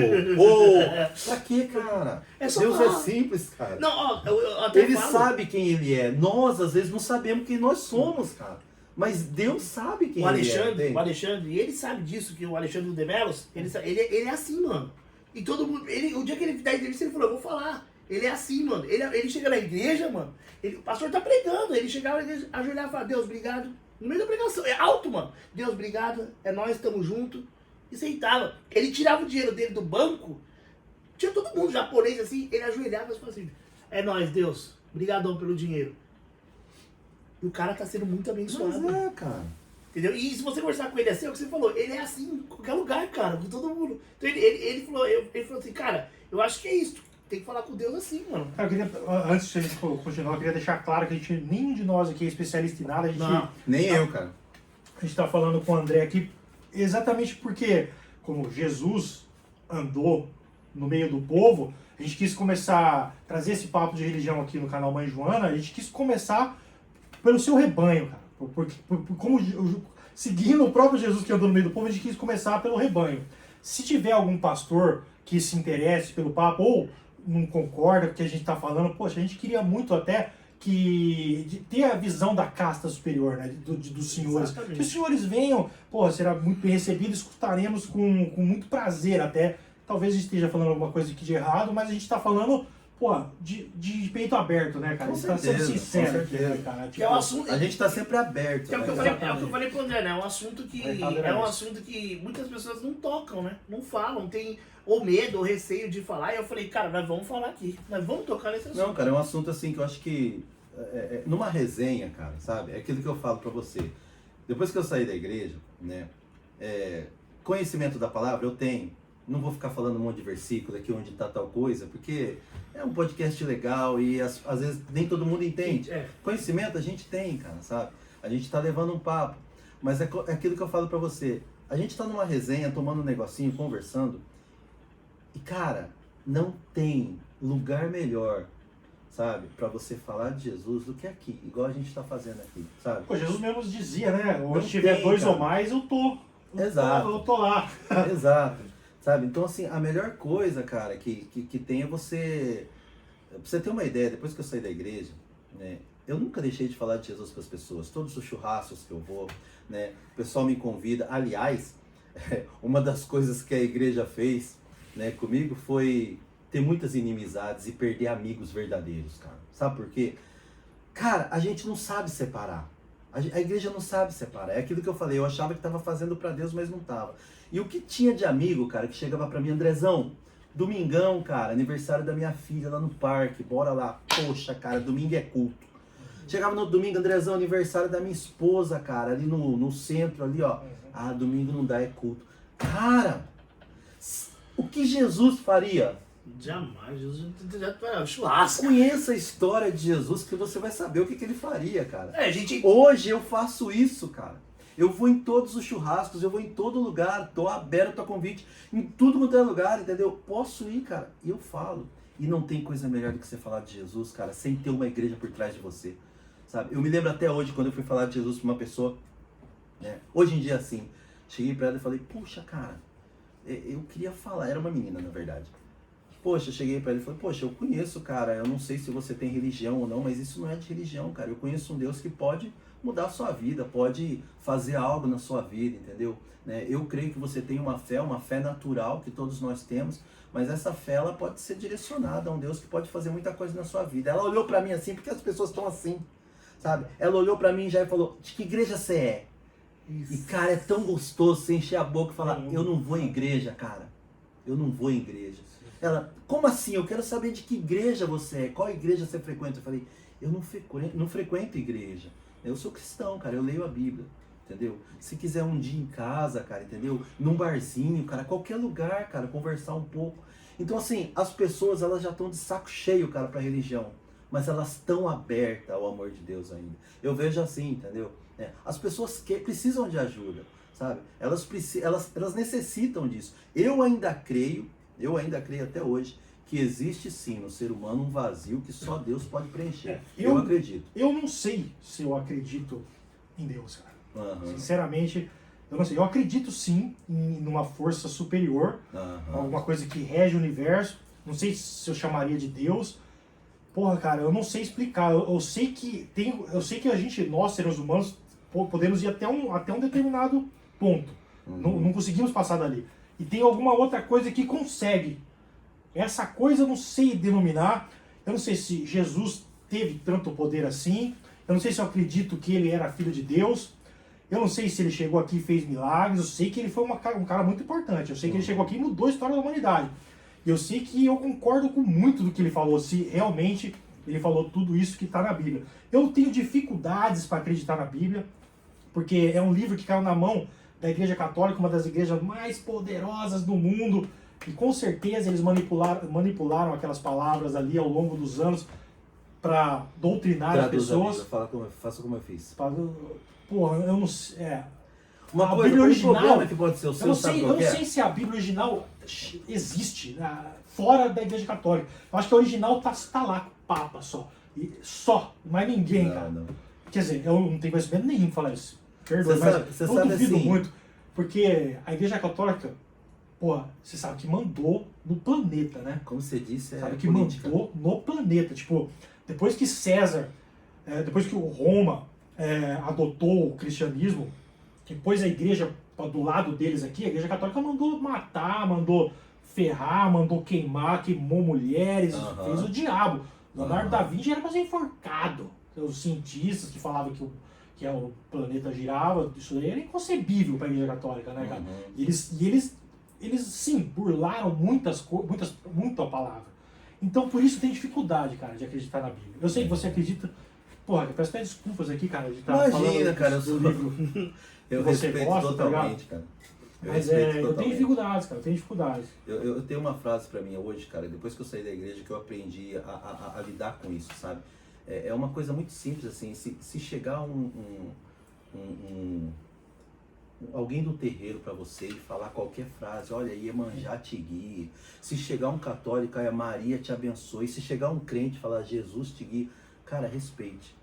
Pra quê, cara? Deus falar. é simples, cara. Não, ó, eu até Ele falo. sabe quem ele é. Nós, às vezes, não sabemos quem nós somos, cara. Mas Deus sabe quem ele é. O Alexandre, ele sabe disso, que o Alexandre de Melos, ele é assim, mano. E todo mundo, o dia que ele dá entrevista, ele falou, eu vou falar. Ele é assim, mano. Ele chega na igreja, mano. O pastor tá pregando. Ele chegava na igreja, ajoelhava e falava, Deus, obrigado. No meio da pregação. É alto, mano. Deus, obrigado. É nós, estamos juntos. E sentava. Ele tirava o dinheiro dele do banco. Tinha todo mundo japonês assim. Ele ajoelhava e falava assim, é nós, Deus. Obrigadão pelo dinheiro. E o cara tá sendo muito abençoado. Mas é, cara. Entendeu? E se você conversar com ele assim, é o que você falou, ele é assim em qualquer lugar, cara, com todo mundo. Então ele falou assim, cara, eu acho que é isso. Tem que falar com Deus assim, mano. Cara, antes de a gente continuar, eu queria deixar claro que a gente, nenhum de nós aqui é especialista em nada. A gente, Não. Nem eu, cara. A gente tá falando com o André aqui exatamente porque, como Jesus andou no meio do povo, a gente quis começar a trazer esse papo de religião aqui no canal Mãe Joana, a gente quis começar pelo seu rebanho, cara. Seguindo o próprio Jesus que andou no meio do povo, a gente quis começar pelo rebanho. Se tiver algum pastor que se interesse pelo papo ou não concorda com o que a gente está falando, poxa, a gente queria muito até de ter a visão da casta superior, né, dos senhores. Exatamente. Que os senhores venham, pô, será muito bem recebido, escutaremos com muito prazer até. Talvez a gente esteja falando alguma coisa aqui de errado, mas a gente está falando, pô, de peito aberto, né, cara? A gente está sendo sincero aqui, né, cara? Que é um assunto. A gente tá sempre aberto. Que é o que eu né? falei, é o que eu falei pro André, né? É um assunto que. É um assunto que muitas pessoas não tocam, né? Não falam, tem ou medo, ou receio de falar. E eu falei, cara, nós vamos falar aqui. Nós vamos tocar nesse assunto. Não, cara, é um assunto assim que eu acho que numa resenha, cara, sabe? É aquilo que eu falo pra você. Depois que eu saí da igreja, né? Conhecimento da palavra eu tenho. Não vou ficar falando um monte de versículo aqui onde tá tal coisa, porque é um podcast legal e às vezes nem todo mundo entende. Conhecimento a gente tem, cara, sabe? A gente tá levando um papo. Mas é aquilo que eu falo pra você. A gente tá numa resenha, tomando um negocinho, conversando. E, cara, não tem lugar melhor, sabe, pra você falar de Jesus do que aqui, igual a gente tá fazendo aqui, sabe? Pô, Jesus mesmo dizia, né? Onde Não tiver tem, dois cara. ou mais, eu tô. Exato. Eu tô lá. Exato. Sabe? Então, assim, a melhor coisa, cara, que tem é você... Pra você ter uma ideia, depois que eu saí da igreja, né, eu nunca deixei de falar de Jesus para as pessoas. Todos os churrascos que eu vou, né, o pessoal me convida. Aliás, uma das coisas que a igreja fez, né, comigo foi ter muitas inimizades e perder amigos verdadeiros, cara. Sabe por quê? Cara, a gente não sabe separar. A igreja não sabe separar. É aquilo que eu falei, eu achava que estava fazendo para Deus, mas não estava. E o que tinha de amigo, cara, que chegava para mim, Andrezão, domingão, cara, aniversário da minha filha lá no parque, bora lá. Poxa, cara, domingo é culto. Chegava no domingo, Andrezão, aniversário da minha esposa, cara, ali no centro, ali, ó. Ah, domingo não dá, é culto. Cara, o que Jesus faria? Jamais, Jesus já churrasco. Conheça a história de Jesus que você vai saber o que ele faria, cara. Gente. Hoje eu faço isso, cara. Eu vou em todos os churrascos, eu vou em todo lugar, tô aberto a convite, em tudo quanto é lugar, entendeu? Posso ir, cara, e eu falo. E não tem coisa melhor do que você falar de Jesus, cara, sem ter uma igreja por trás de você, sabe? Eu me lembro até hoje, quando eu fui falar de Jesus pra uma pessoa, né? Hoje em dia, assim, cheguei pra ela e falei, puxa, cara, eu queria falar, era uma menina, na verdade. Poxa, eu cheguei pra ele e falei, poxa, eu conheço, cara, eu não sei se você tem religião ou não, mas isso não é de religião, cara. Eu conheço um Deus que pode mudar a sua vida, pode fazer algo na sua vida, entendeu? Né? Eu creio que você tem uma fé natural que todos nós temos, mas essa fé ela pode ser direcionada a um Deus que pode fazer muita coisa na sua vida. Ela olhou pra mim assim, porque as pessoas estão assim, sabe? Ela olhou pra mim já e falou, de que igreja você é? Isso. E, cara, é tão gostoso você encher a boca e falar, eu não vou em igreja, cara. Eu não vou em igreja. Ela, como assim? Eu quero saber de que igreja você é. Qual igreja você frequenta? Eu falei, eu não frequento igreja. Eu sou cristão, cara. Eu leio a Bíblia, entendeu? Se quiser um dia em casa, cara, entendeu? Num barzinho, cara, qualquer lugar, cara, conversar um pouco. Então, assim, as pessoas, elas já estão de saco cheio, cara, pra religião. Mas elas estão abertas ao amor de Deus ainda. Eu vejo assim, entendeu? As pessoas precisam de ajuda, sabe? Elas necessitam disso. Eu ainda creio até hoje, que existe sim no ser humano um vazio que só Deus pode preencher. Eu acredito. Eu não sei se eu acredito em Deus, cara. Uhum. Sinceramente, eu não sei. Eu acredito sim em uma força superior, alguma coisa que rege o universo. Não sei se eu chamaria de Deus. Porra, cara, eu não sei explicar. Eu sei que a gente, nós seres humanos, podemos ir até um determinado ponto. Não conseguimos passar dali. E tem alguma outra coisa que consegue. Essa coisa eu não sei denominar. Eu não sei se Jesus teve tanto poder assim. Eu não sei se eu acredito que ele era filho de Deus. Eu não sei se ele chegou aqui e fez milagres. Eu sei que ele foi um cara muito importante. Eu sei que ele chegou aqui e mudou a história da humanidade. E eu sei que eu concordo com muito do que ele falou, se realmente ele falou tudo isso que está na Bíblia. Eu tenho dificuldades para acreditar na Bíblia, porque é um livro que caiu na mão da Igreja Católica, uma das igrejas mais poderosas do mundo, e com certeza eles manipularam aquelas palavras ali ao longo dos anos para doutrinar as pessoas. Faça como eu fiz. Porra, eu não sei. Uma a coisa, Bíblia original, problema que pode ser o seu, eu não sei se a Bíblia original existe fora da Igreja Católica. Eu acho que a original tá lá com o Papa só, mais ninguém, cara. Não. Quer dizer, eu não tenho conhecimento nenhum pra falar isso. Perdoa, mas eu duvido assim, muito. Porque a Igreja Católica, porra, você sabe que mandou no planeta, né? Como você disse, Sabe que política. mandou no planeta. Tipo, depois que depois que o Roma adotou o cristianismo, depois a igreja do lado deles aqui, a Igreja Católica mandou matar, mandou ferrar, mandou queimar, queimou mulheres, fez o diabo. Leonardo da Vinci era para ser enforcado. Os cientistas que falavam que o planeta girava, isso daí era inconcebível para a Igreja Católica, né, cara? E eles sim, burlaram muito a palavra. Então, por isso tem dificuldade, cara, de acreditar na Bíblia. Eu sei que você acredita. Porra, eu peço até desculpas aqui, cara, de estar Imagina, falando cara, do livro. Eu você respeito gosta, totalmente, tá cara. Mas eu tenho dificuldades, cara, eu tenho dificuldades. Eu tenho uma frase pra mim hoje, cara, depois que eu saí da igreja, que eu aprendi a lidar com isso, sabe? É uma coisa muito simples, assim, se chegar alguém do terreiro pra você e falar qualquer frase, olha, Iemanjá te guie. Se chegar um católico, a Maria te abençoe. Se chegar um crente e falar Jesus te guie, cara, respeite.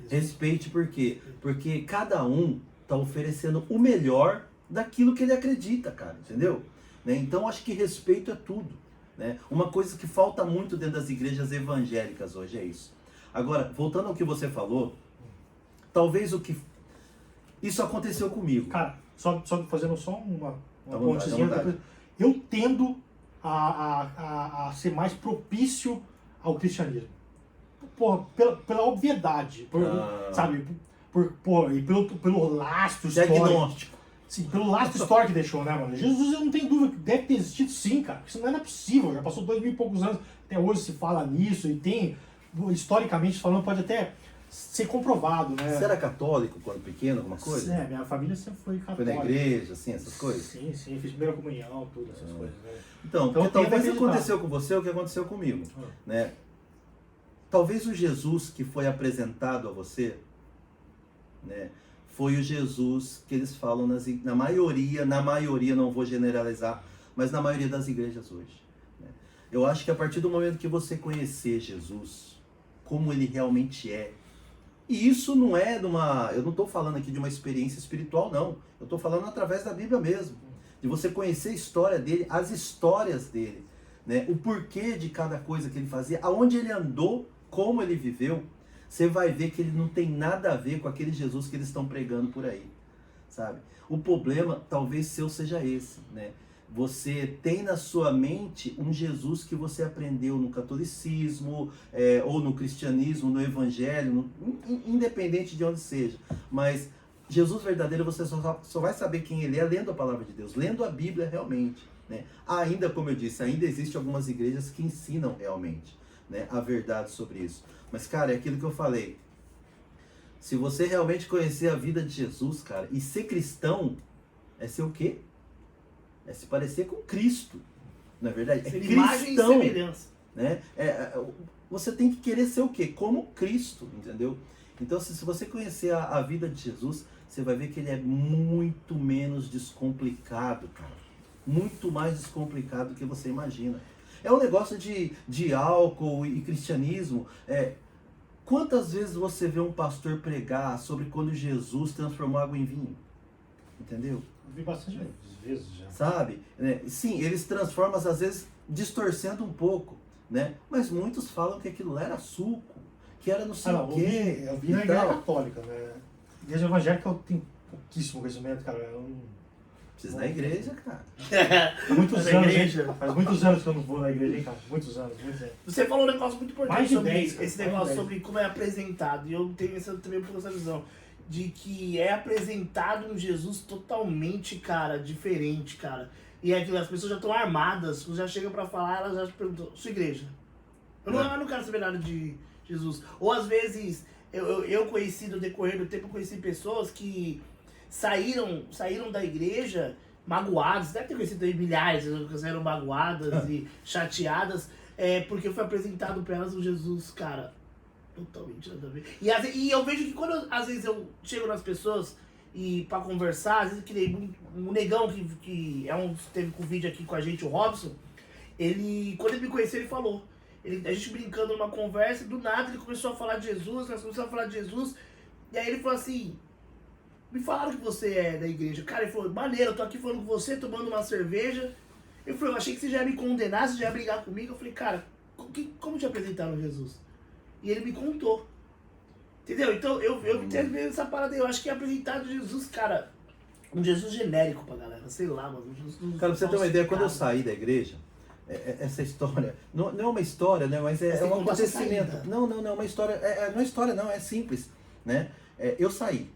Respeite por quê? Porque cada um tá oferecendo o melhor daquilo que ele acredita, cara, entendeu? Né? Então acho que respeito é tudo, né? Uma coisa que falta muito dentro das igrejas evangélicas hoje é isso. Agora, voltando ao que você falou, talvez isso aconteceu comigo. Cara, só fazendo só uma Tá pontezinha, vontade. eu tendo a ser mais propício ao cristianismo. Porra, pela obviedade, sabe? E pelo lastro histórico. Diagnóstico. Sim, pelo lastro histórico que deixou, né, mano? Jesus, eu não tenho dúvida que deve ter existido sim, cara. Isso não é possível, já passou 2000 e poucos anos, até hoje se fala nisso, e tem, historicamente falando, pode até ser comprovado, né? Você era católico quando pequeno, alguma coisa? Minha família sempre foi católica. Foi na igreja, assim, essas coisas? Sim, fiz primeira comunhão, tudo, essas coisas, né? Então Então, talvez acreditar. aconteceu com você o que aconteceu comigo, né? Talvez o Jesus que foi apresentado a você, né, foi o Jesus que eles falam na maioria, não vou generalizar, mas na maioria das igrejas hoje, né? Eu acho que a partir do momento que você conhecer Jesus, como ele realmente é, e isso não é eu não estou falando aqui de uma experiência espiritual, não. Eu estou falando através da Bíblia mesmo. De você conhecer a história dele, as histórias dele. né, o porquê de cada coisa que ele fazia, aonde ele andou, como ele viveu, você vai ver que ele não tem nada a ver com aquele Jesus que eles estão pregando por aí, sabe? O problema talvez seu seja esse, né? Você tem na sua mente um Jesus que você aprendeu no catolicismo, ou no cristianismo, no evangelho, independente de onde seja. Mas Jesus verdadeiro você só vai saber quem ele é lendo a palavra de Deus, lendo a Bíblia realmente, né? Ainda, como eu disse, ainda existem algumas igrejas que ensinam realmente, né, a verdade sobre isso. Mas, cara, é aquilo que eu falei. Se você realmente conhecer a vida de Jesus, cara, e ser cristão, é ser o quê? É se parecer com Cristo, não é verdade? Ser É imagem e cristão, semelhança. né? Você tem que querer ser o quê? Como Cristo, entendeu? Então, se você conhecer a vida de Jesus, você vai ver que ele é muito menos descomplicado, cara. Muito mais descomplicado do que você imagina. É um negócio de álcool e cristianismo. Quantas vezes você vê um pastor pregar sobre quando Jesus transformou água em vinho? Entendeu? Eu vi bastante vezes já. Sabe? Sim, eles transformam, às vezes, distorcendo um pouco, né? Mas muitos falam que aquilo lá era suco, que era não sei o quê. Eu vi na igreja católica, né? Igreja evangélica eu tenho pouquíssimo conhecimento, cara. Eu não... Precisa ir na igreja, cara. Há muitos Na anos, igreja. hein? Faz muitos anos que eu não vou na igreja, hein, cara? Muitos anos. Você falou um negócio muito importante Mais de sobre 10, cara, esse mais de negócio 10. sobre como é apresentado. E eu tenho também um pouco essa visão. De que é apresentado um Jesus totalmente, cara, diferente, cara. E é que as pessoas já estão armadas, já chegam pra falar, elas já perguntam, sua igreja? Eu não quero saber nada de Jesus. Ou às vezes, eu conheci no decorrer do tempo, eu conheci pessoas que saíram da igreja magoadas, deve ter conhecido aí milhares, que eram magoadas e chateadas, porque foi apresentado pra elas um Jesus, cara, totalmente nada a ver. E eu vejo que quando às vezes eu chego nas pessoas e pra conversar, às vezes que nem um negão que teve com o vídeo aqui com a gente, o Robson, quando ele me conheceu, ele falou. A gente brincando numa conversa, do nada ele começou a falar de Jesus, nós começamos a falar de Jesus, e aí ele falou assim, me falaram que você é da igreja. Cara, ele falou, maneiro, eu tô aqui falando com você, tomando uma cerveja. Ele falou, eu achei que você já ia me condenar, você já ia brigar comigo. Eu falei, cara, como te apresentaram Jesus? E ele me contou. Entendeu? Então eu tenho essa parada aí. Eu acho que é apresentado Jesus, cara, um Jesus genérico pra galera. Sei lá, mano. Um Jesus Cara, pra você ter uma ideia, quando eu falsificado. saí da igreja, essa história, não é uma história, né? Mas Mas tem um que contar essa acontecimento. saída. Não, é uma história. Não é história, não, é simples, né? Eu saí,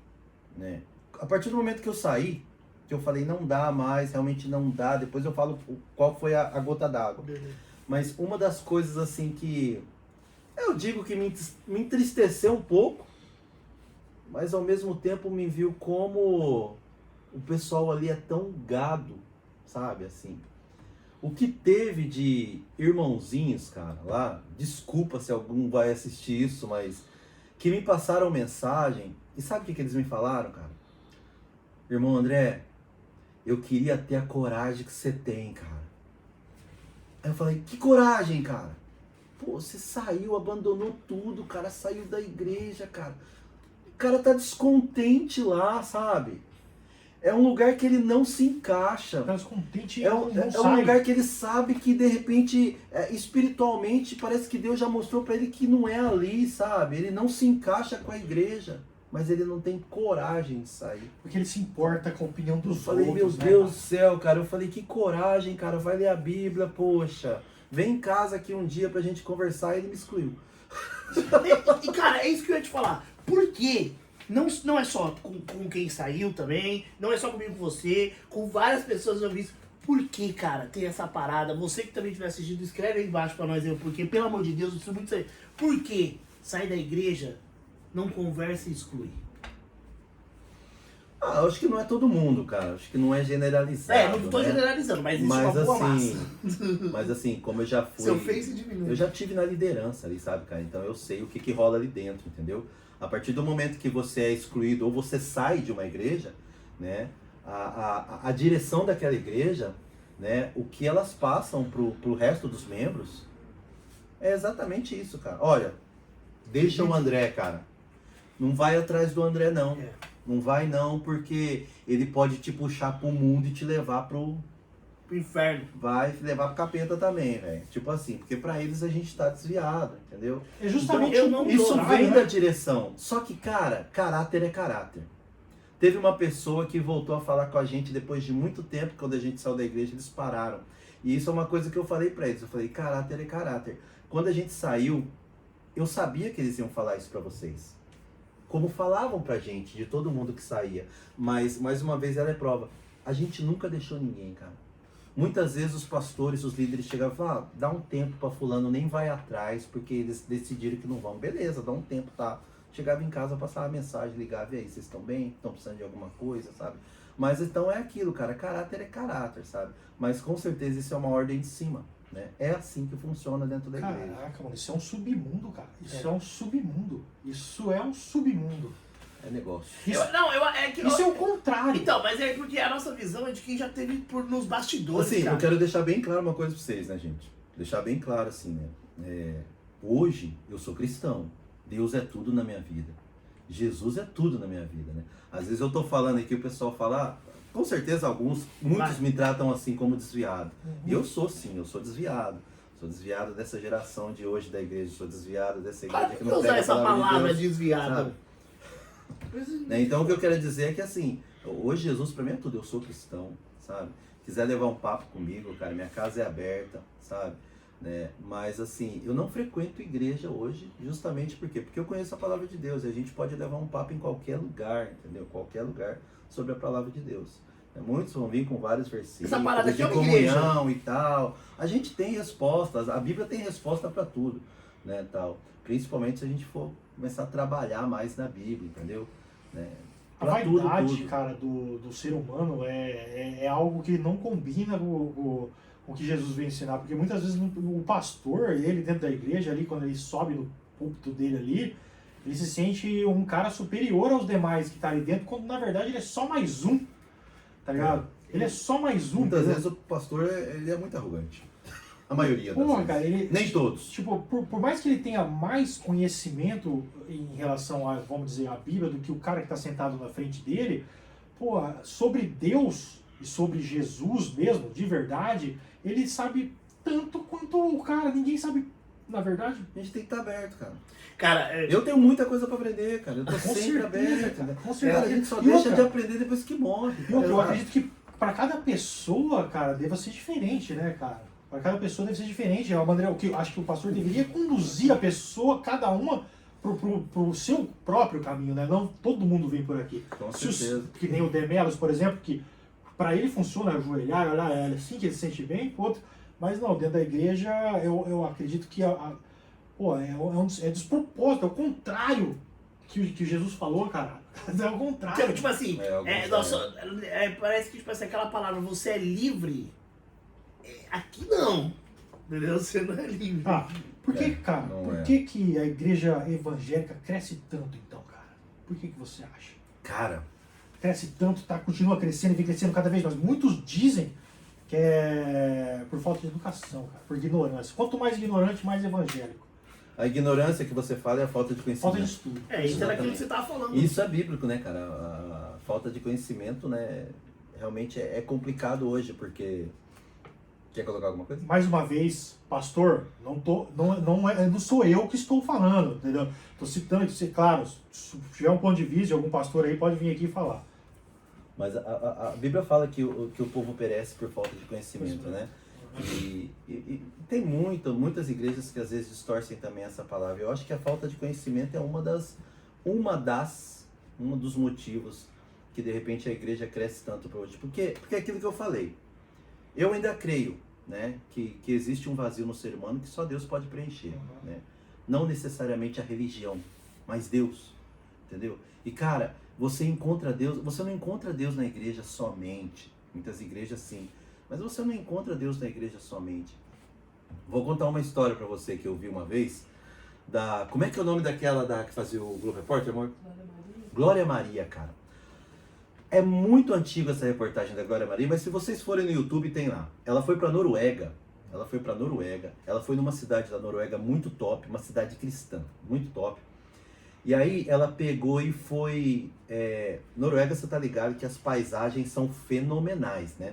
né? A partir do momento que eu saí, que eu falei, não dá mais, realmente não dá. Depois eu falo qual foi a gota d'água. Beleza. Mas uma das coisas assim que eu digo que me entristeceu um pouco, mas ao mesmo tempo me viu como o pessoal ali é tão gado, sabe, assim. O que teve de irmãozinhos, cara, lá, desculpa se algum vai assistir isso, mas que me passaram mensagem, e sabe o que eles me falaram, cara? Irmão André, eu queria ter a coragem que você tem, cara. Aí eu falei, que coragem, cara? Pô, você saiu, abandonou tudo, cara, saiu da igreja, cara. O cara tá descontente lá, sabe? É um lugar que ele não se encaixa. Tá descontente, É não um sai. lugar que ele sabe que, de repente, espiritualmente, parece que Deus já mostrou pra ele que não é ali, sabe? Ele não se encaixa com a igreja, mas ele não tem coragem de sair. Porque ele se importa com a opinião Eu dos falei, meu outros, né, Deus cara? do céu, cara. Eu falei, que coragem, cara. Vai ler a Bíblia, poxa. Vem em casa aqui um dia pra gente conversar. E ele me excluiu. E cara, é isso que eu ia te falar. Por quê? Não é só com quem saiu também, não é só comigo com você, com várias pessoas eu vi isso. Por que, cara, tem essa parada? Você que também tiver assistido, escreve aí embaixo pra nós aí o porquê. Pelo amor de Deus, eu preciso muito sair. Por que sair da igreja, não conversa e exclui? Ah, eu acho que não é todo mundo, cara. Acho que não é generalizado. Não tô né? generalizando, mas existe Mas uma boa assim, massa. mas assim, como eu já fui. Seu face diminui. Eu já tive na liderança ali, sabe, cara? Então eu sei o que rola ali dentro, entendeu? A partir do momento que você é excluído ou você sai de uma igreja, né? A direção daquela igreja, né? O que elas passam pro resto dos membros é exatamente isso, cara. Olha, deixa o André, cara. Não vai atrás do André, não. É. Não vai não, porque ele pode te puxar pro mundo e te levar pro pro inferno. vai levar pro capeta também, velho. Tipo assim, porque pra eles a gente tá desviado, entendeu? É justamente Então, eu não- Isso contrário, vem né? da direção. Só que, cara, caráter é caráter. Teve uma pessoa que voltou a falar com a gente depois de muito tempo, quando a gente saiu da igreja, eles pararam. E isso é uma coisa que eu falei pra eles. Eu falei, caráter é caráter. Quando a gente saiu, eu sabia que eles iam falar isso pra vocês. Como falavam pra gente, de todo mundo que saía. Mas, mais uma vez, ela é prova. A gente nunca deixou ninguém, cara. Muitas vezes os pastores, os líderes chegavam e falavam, dá um tempo pra fulano, nem vai atrás, porque eles decidiram que não vão. Beleza, dá um tempo, tá? Chegava em casa, passava mensagem, ligava, e aí, vocês estão bem? Estão precisando de alguma coisa, sabe? Mas então é aquilo, cara, caráter é caráter, sabe? Mas com certeza isso é uma ordem de cima, né? É assim que funciona dentro da igreja. Caraca, mano, isso é um submundo, cara. Isso é um submundo. Isso é um submundo. É negócio. Isso, É que isso é o contrário. Então, mas é porque a nossa visão é de quem já teve nos bastidores, Assim, cara. eu quero deixar bem claro uma coisa pra vocês, né, gente? Deixar bem claro assim, né? Hoje eu sou cristão. Deus é tudo na minha vida. Jesus é tudo na minha vida, né? Às vezes eu tô falando aqui, o pessoal fala, com certeza muitos me tratam assim como desviado. E eu sou sim, eu sou desviado. Sou desviado dessa geração de hoje da igreja, sou desviado dessa igreja Para que de não usar pega a essa palavra de palavra Deus, desviado. sabe? Né? Então o que eu quero dizer é que assim, hoje Jesus pra mim é tudo, eu sou cristão, sabe? Quiser levar um papo comigo, cara, minha casa é aberta, sabe? Né? Mas assim, eu não frequento igreja hoje, justamente por quê? Porque eu conheço a palavra de Deus e a gente pode levar um papo em qualquer lugar, entendeu? Qualquer lugar sobre a palavra de Deus. Muitos vão vir com vários versículos Essa parada aqui de é uma comunhão e tal. A gente tem respostas, a Bíblia tem resposta para tudo, né, tal. Principalmente se a gente for começar a trabalhar mais na Bíblia, entendeu? Né? A Pra vaidade, tudo. cara, do ser humano é algo que não combina com o que Jesus veio ensinar. Porque muitas vezes o pastor, ele dentro da igreja, ali, quando ele sobe no púlpito dele ali, ele se sente um cara superior aos demais que tá ali dentro, quando na verdade ele é só mais um, tá ligado? Ele é só mais um. Muitas entendeu? vezes o pastor ele é muito arrogante. A maioria das Porra, vezes. cara, ele... Nem todos. Tipo, por mais que ele tenha mais conhecimento em relação a, vamos dizer, a Bíblia do que o cara que está sentado na frente dele, pô, sobre Deus e sobre Jesus mesmo, de verdade, ele sabe tanto quanto o cara. Ninguém sabe, na verdade. A gente tem que estar aberto, cara. Cara, Eu tenho muita coisa pra aprender, cara. Eu tô Com sempre certeza, aberto. cara, Né? com certeza. Cara, a gente só E deixa outra? de aprender depois que morre. E outra, eu Exato. acredito que para cada pessoa, cara, deva ser diferente, né, cara? Para cada pessoa deve ser diferente. É uma maneira que eu acho que o pastor deveria conduzir a pessoa, cada uma, pro seu próprio caminho, né? Não todo mundo vem por aqui. Com Se certeza. que nem o Demelos, por exemplo, que para ele funciona ajoelhar, olhar, é assim que ele se sente bem, outro. Mas não, dentro da igreja eu acredito que é despropósito, é o contrário que Jesus falou, cara. É o contrário. tipo assim, parece que tipo assim, aquela palavra, você é livre, aqui não. Entendeu? Você não é livre. Ah, por que, É, cara? não Por é. que a igreja evangélica cresce tanto, então, cara? Por que você acha? Cara, Cresce tanto, continua crescendo e vem crescendo cada vez mais. Muitos dizem que é por falta de educação, cara, por ignorância. Quanto mais ignorante, mais evangélico. a ignorância que você fala é a falta de conhecimento. Falta de estudo. Isso era aquilo que você tava falando. Isso é bíblico, né, cara? A falta de conhecimento, né, realmente é complicado hoje, porque... Quer colocar alguma coisa? Mais uma vez, pastor, não sou eu que estou falando, entendeu? Estou citando, claro, se tiver um ponto de vista de algum pastor aí, pode vir aqui falar. Mas a Bíblia fala que o povo perece por falta de conhecimento, né? E tem muitas igrejas que às vezes distorcem também essa palavra. Eu acho que a falta de conhecimento é um dos motivos que de repente a igreja cresce tanto para hoje. Porque é aquilo que eu falei. Eu ainda creio, né, que existe um vazio no ser humano que só Deus pode preencher, né? Não necessariamente a religião, mas Deus, entendeu? E cara, você não encontra Deus na igreja somente. Muitas igrejas sim, mas você não encontra Deus na igreja somente. Vou contar uma história para você que eu vi uma vez como é que é o nome daquela que fazia o Globo Repórter, amor? Glória Maria, cara. É muito antiga essa reportagem da Glória Maria, mas se vocês forem no YouTube, tem lá. Ela foi pra Noruega. Ela foi numa cidade da Noruega muito top, uma cidade cristã, muito top. E aí ela pegou e foi... Noruega, você tá ligado que as paisagens são fenomenais, né?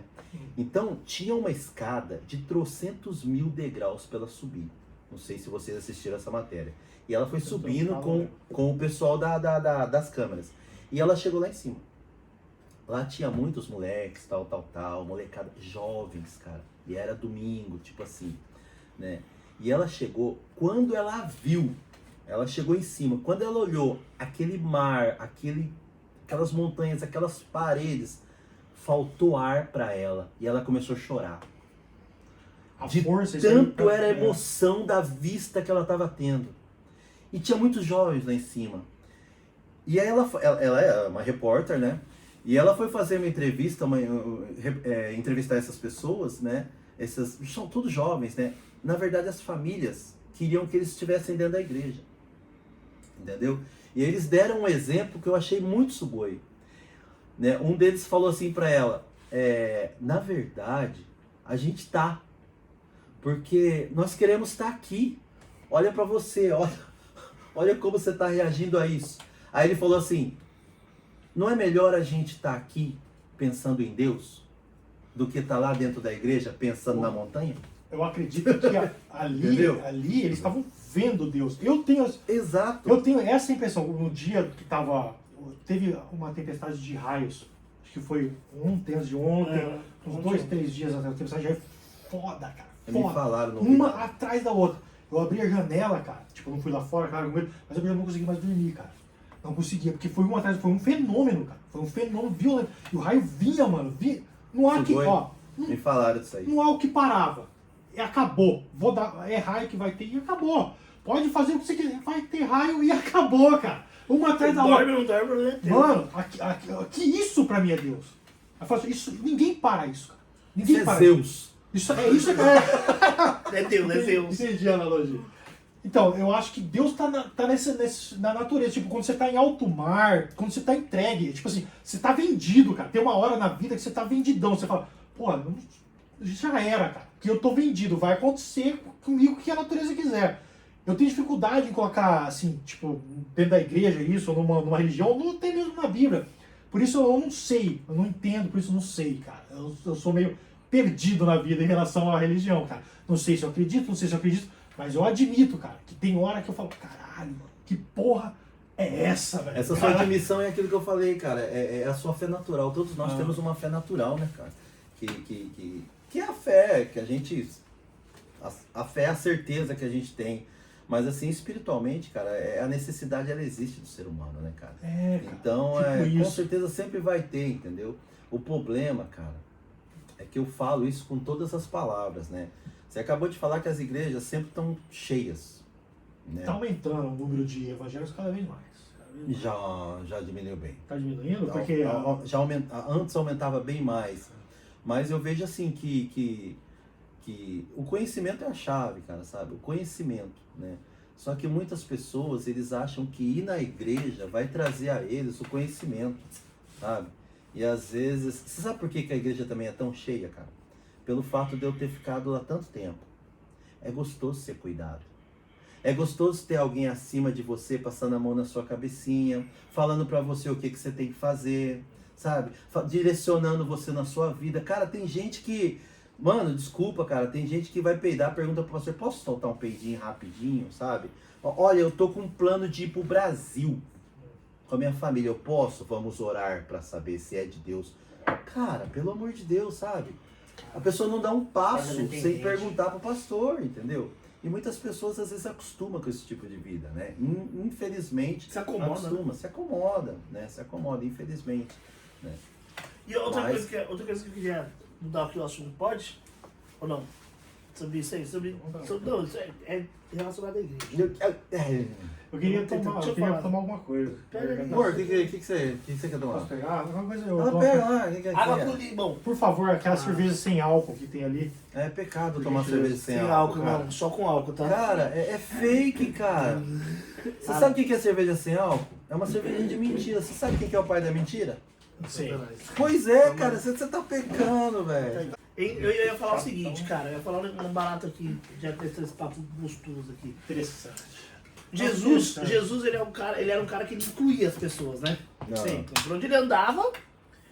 Então tinha uma escada de 300.000 degraus para ela subir. Não sei se vocês assistiram essa matéria. E ela foi subindo com o pessoal das câmeras. E ela chegou lá em cima. Lá tinha muitos moleques, tal, molecada, jovens, cara. E era domingo, tipo assim, né? E ela chegou, quando ela viu, ela chegou em cima, quando ela olhou aquele mar, aquelas montanhas, aquelas paredes, faltou ar pra ela. E ela começou a chorar. De tanto era a emoção da vista que ela estava tendo. E tinha muitos jovens lá em cima. E aí ela é uma repórter, né? E ela foi fazer uma entrevista, entrevistar essas pessoas, né? São todos jovens, né? Na verdade, as famílias queriam que eles estivessem dentro da igreja. Entendeu? E aí eles deram um exemplo que eu achei muito sugoi. Né? Um deles falou assim para ela, na verdade, a gente tá. Porque nós queremos estar aqui. Olha para você, olha como você está reagindo a isso. Aí ele falou assim, não é melhor a gente estar aqui pensando em Deus do que estar lá dentro da igreja pensando na montanha? Eu acredito que ali eles estavam vendo Deus. Eu tenho essa impressão. No dia que teve uma tempestade de raios, acho que foi antes de ontem, uns 2, 3 dias atrás, a tempestade já é foda, cara. Me falaram uma atrás da outra. Eu abri a janela, cara. Tipo, eu não fui lá fora, cara, com medo, mas eu já não consegui mais dormir, cara. Não conseguia, porque foi um atrás, foi um fenômeno, cara. Foi um fenômeno violento. E o raio vinha, mano. Não há que, me falaram disso aí. Não há o que parava. Acabou. É raio que vai ter e acabou. Pode fazer o que você quiser. Vai ter raio e acabou, cara. Uma atrás da outra. Mano, que isso pra mim é Deus. Eu falo assim, isso, ninguém para isso, cara. Ninguém para. Zeus. Isso é Deus. Entendi a analogia. Então, eu acho que Deus tá na natureza. Tipo, quando você tá em alto mar, quando você tá entregue, tipo assim, você tá vendido, cara. Tem uma hora na vida que você tá vendidão. Você fala, pô, já era, cara. Que eu tô vendido. Vai acontecer comigo o que a natureza quiser. Eu tenho dificuldade em colocar, assim, tipo, dentro da igreja isso, ou numa religião, não tem mesmo na Bíblia. Por isso eu não sei, eu não entendo, por isso eu não sei, cara. Eu sou meio perdido na vida em relação à religião, cara. Não sei se eu acredito, mas eu admito, cara, que tem hora que eu falo, caralho, mano, que porra é essa, velho? Essa sua admissão é aquilo que eu falei, cara, é a sua fé natural. Todos nós temos uma fé natural, né, cara? Que é a fé que a gente... A fé é a certeza que a gente tem. Mas assim, espiritualmente, cara, a necessidade, ela existe do ser humano, né, cara? Cara, então, com certeza sempre vai ter, entendeu? O problema, cara, é que eu falo isso com todas as palavras, né? Você acabou de falar que as igrejas sempre estão cheias, né? Tá aumentando o número de evangélicos cada vez mais. Já diminuiu bem. Tá diminuindo? Então, Porque... antes aumentava bem mais. Mas eu vejo assim que o conhecimento é a chave, cara, sabe? O conhecimento, né? Só que muitas pessoas, eles acham que ir na igreja vai trazer a eles o conhecimento, sabe? E às vezes... Você sabe por que a igreja também é tão cheia, cara? Pelo fato de eu ter ficado lá tanto tempo. É gostoso ser cuidado. É gostoso ter alguém acima de você, passando a mão na sua cabecinha, falando pra você o que você tem que fazer, sabe? Direcionando você na sua vida. Cara, tem gente que... Mano, desculpa, cara, tem gente que vai peidar, pergunta pro pastor, posso soltar um peidinho rapidinho, sabe? Olha, eu tô com um plano de ir pro Brasil com a minha família, eu posso? Vamos orar pra saber se é de Deus. Cara, pelo amor de Deus, sabe? A pessoa não dá um passo sem perguntar pro pastor, entendeu? E muitas pessoas às vezes se acostumam com esse tipo de vida, né? Infelizmente, se acomoda, né? Se acomoda, infelizmente, né? E outra coisa que eu queria mudar aqui o assunto, pode? Ou não? Sobre isso aí? Não, isso é relacionado à igreja. Eu queria tomar alguma coisa. Amor, o que você quer tomar? Posso pegar? Alguma coisa Pega lá. Água com limão. Por favor, aquela cerveja sem álcool que tem ali. É pecado tomar cerveja sem álcool, cara. Não, só com álcool, tá? Cara, é fake, cara. Você sabe o que é cerveja sem álcool? É uma cerveja de mentira. Você sabe quem que é o pai da mentira? Sim. Pois é, cara, você tá pecando, velho. Eu ia falar o seguinte, cara, eu ia falar um barato aqui, já que esse papo gostoso aqui. Interessante. Jesus ele era um cara que ele incluía as pessoas, né? Não. Sempre. Por onde ele andava,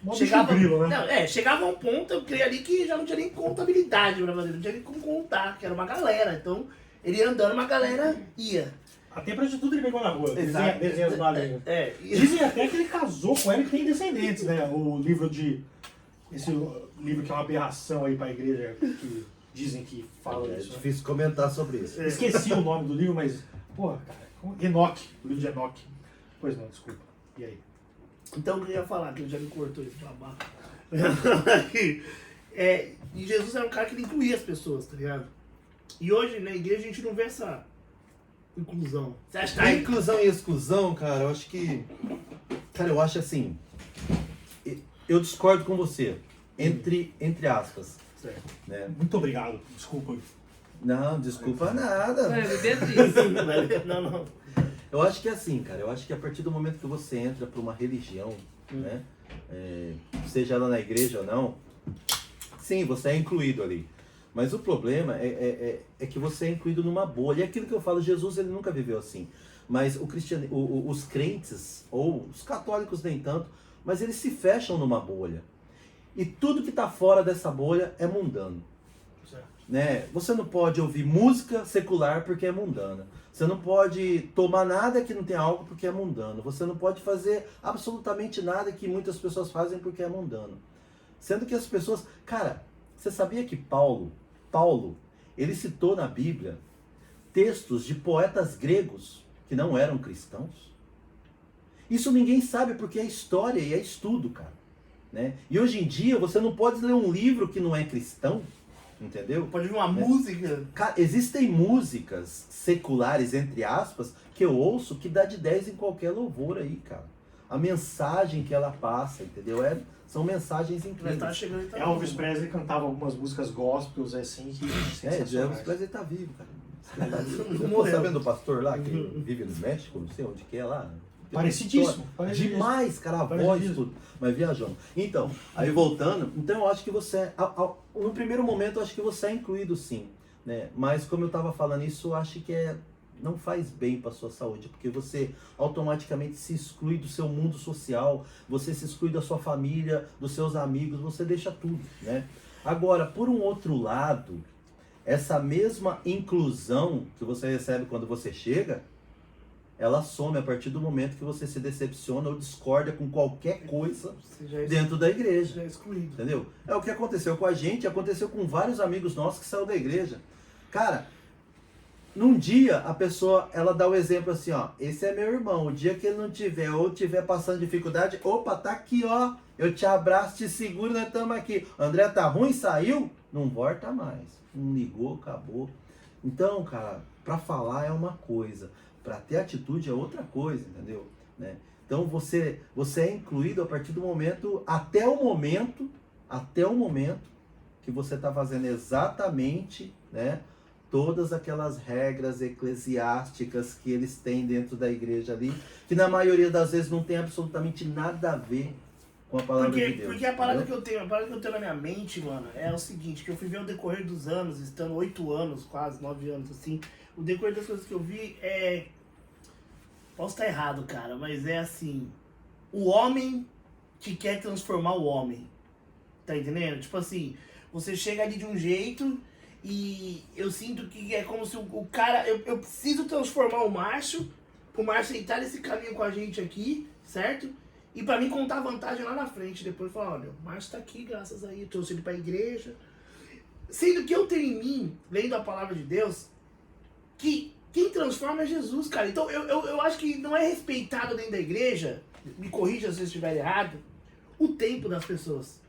Mó chegava, bicho grilo, né? não, chegava a um ponto, eu creio ali que já não tinha nem contabilidade pra fazer, não tinha nem como contar, que era uma galera. Então, ele ia andando, uma galera ia. Até pra de tudo ele pegou na rua. Exato. Desenha as balinhas. E- Dizem até que ele casou com ela e tem descendentes, né? O livro de... Esse livro que é uma aberração aí pra igreja, que dizem que fala É isso. né? difícil comentar sobre isso. Esqueci o nome do livro, mas... Porra, cara. Enoque. O livro de Enoque. Pois não, desculpa. E aí? Então, eu queria falar, que ele já me cortou esse babaca. E Jesus era um cara que ele incluía as pessoas, tá ligado? E hoje, na igreja, a gente não vê essa inclusão. Você acha que A tá inclusão e exclusão, cara, eu acho que... Cara, eu acho assim... Eu discordo com você. Entre aspas. Certo. Né? Muito obrigado. Desculpa. Não, desculpa nada. Beatriz. Não. Eu acho que é assim, cara. Eu acho que a partir do momento que você entra para uma religião, né? Seja ela na igreja ou não, sim, você é incluído ali. Mas o problema é que você é incluído numa bolha. E aquilo que eu falo, Jesus ele nunca viveu assim. Mas os crentes, ou os católicos nem tanto, mas eles se fecham numa bolha. E tudo que está fora dessa bolha é mundano. Certo. Né? Você não pode ouvir música secular porque é mundana. Você não pode tomar nada que não tenha álcool porque é mundano. Você não pode fazer absolutamente nada que muitas pessoas fazem porque é mundano. Sendo que as pessoas... Cara, você sabia que Paulo, ele citou na Bíblia textos de poetas gregos que não eram cristãos? Isso ninguém sabe porque é história e é estudo, cara. Né? E hoje em dia você não pode ler um livro que não é cristão, entendeu? Pode vir uma música. Cara, existem músicas seculares, entre aspas, que eu ouço que dá de 10 em qualquer louvor aí, cara. A mensagem que ela passa, entendeu? São mensagens Mas incríveis. tá chegando e tá Elvis Presley cantava algumas músicas gospels assim que Elvis sensacionais. Presley tá vivo, cara. Você ficou Morreu. sabendo do pastor lá, que vive no México, não sei onde que é lá? Parecidíssimo. Demais, cara, a voz, Parecidíssimo. tudo. Mas viajando. Então, aí voltando, então eu acho que você, no primeiro momento, eu acho que você é incluído sim, né? Mas como eu tava falando isso, eu acho que não faz bem para sua saúde, porque você automaticamente se exclui do seu mundo social, você se exclui da sua família, dos seus amigos, você deixa tudo, né? Agora, por um outro lado, essa mesma inclusão que você recebe quando você chega, ela some a partir do momento que você se decepciona ou discorda com qualquer coisa Você já é, dentro da igreja. já é excluído. Entendeu? É o que aconteceu com a gente, aconteceu com vários amigos nossos que saíram da igreja. Cara, num dia a pessoa, ela dá o exemplo assim, ó, esse é meu irmão, o dia que ele não tiver ou tiver passando dificuldade, opa, tá aqui, ó, eu te abraço, te seguro, nós estamos aqui. André tá ruim, saiu? Não volta mais. Não ligou, acabou. Então, cara, pra falar é uma coisa, pra ter atitude é outra coisa, entendeu? Né? Então você é incluído a partir do momento, até o momento que você está fazendo exatamente, né, todas aquelas regras eclesiásticas que eles têm dentro da igreja ali, que na maioria das vezes não tem absolutamente nada a ver com a palavra de Deus. Porque a parada entendeu? que eu tenho na minha mente, mano, é o seguinte, que eu fui ver ao decorrer dos anos, estando 8 anos, quase 9 anos, assim, o decorrer das coisas que eu vi é... Posso estar errado, cara, mas é assim, o homem que quer transformar o homem, tá entendendo? Tipo assim, você chega ali de um jeito e eu sinto que é como se o cara, eu preciso transformar o Márcio entrar nesse caminho com a gente aqui, certo? E pra mim contar vantagem lá na frente, depois falar, olha, o Márcio tá aqui, graças a ele, trouxe ele pra igreja. Sendo que eu tenho em mim, lendo a palavra de Deus, que quem transforma é Jesus, cara. Então eu acho que não é respeitado dentro da igreja, me corrija se eu estiver errado, o tempo das pessoas.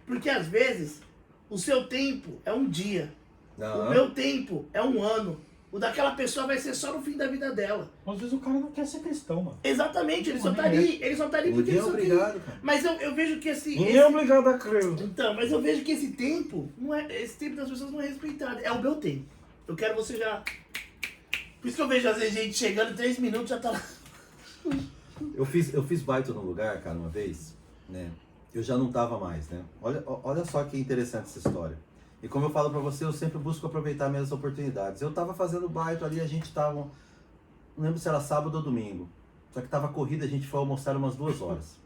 Porque às vezes, o seu tempo é um dia, Não. o meu tempo é um ano, o daquela pessoa vai ser só no fim da vida dela. Às vezes o cara não quer ser cristão, mano. Exatamente, ele só tá ali porque Ninguém é ele só tem. obrigado, cara. Mas eu vejo que Ninguém é obrigado a crer. Então, mas eu vejo que esse tempo das pessoas não é respeitado. É o meu tempo. Eu quero você já... Por isso que eu vejo às vezes gente chegando 3 minutos já tá lá. Eu fiz baito no lugar, cara, uma vez, né? Eu já não tava mais, né? Olha só que interessante essa história. E como eu falo pra você, eu sempre busco aproveitar minhas oportunidades. Eu tava fazendo baito ali, a gente tava não lembro se era sábado ou domingo. Só que tava corrida, a gente foi almoçar umas 2 horas.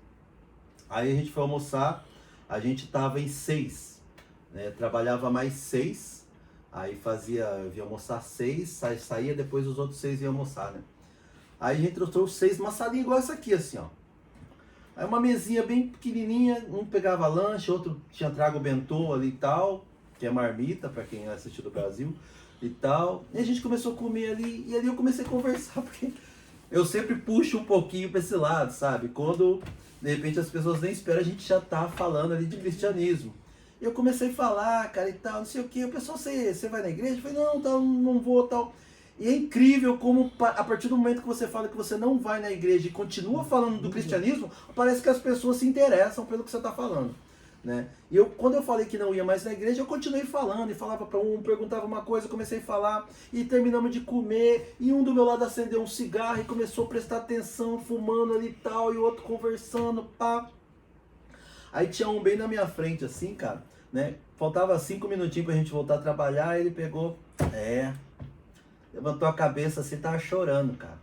Aí a gente foi almoçar, a gente tava em 6, né? Trabalhava mais 6, aí eu ia almoçar 6, saía, depois os outros 6 iam almoçar, né? Aí a gente trouxe 6 numa salinha igual essa aqui, assim, ó. Aí uma mesinha bem pequenininha, um pegava lanche, outro tinha trago bentô ali e tal, que é marmita, pra quem assistiu do Brasil e tal. E a gente começou a comer ali, e ali eu comecei a conversar, porque eu sempre puxo um pouquinho pra esse lado, sabe? Quando, de repente, as pessoas nem esperam, a gente já tá falando ali de cristianismo. E eu comecei a falar, cara, e tal, não sei o que. O pessoal, você vai na igreja? Eu falei, não, tal, não vou, tal. E é incrível como, a partir do momento que você fala que você não vai na igreja e continua falando do cristianismo, parece que as pessoas se interessam pelo que você está falando, né? E quando eu falei que não ia mais na igreja, eu continuei falando e falava para um, perguntava uma coisa, comecei a falar e terminamos de comer e um do meu lado acendeu um cigarro e começou a prestar atenção, fumando ali e tal, e o outro conversando, pá. Aí tinha um bem na minha frente assim, cara, né? Faltava 5 minutinhos pra gente voltar a trabalhar, ele pegou, levantou a cabeça assim, tava chorando, cara.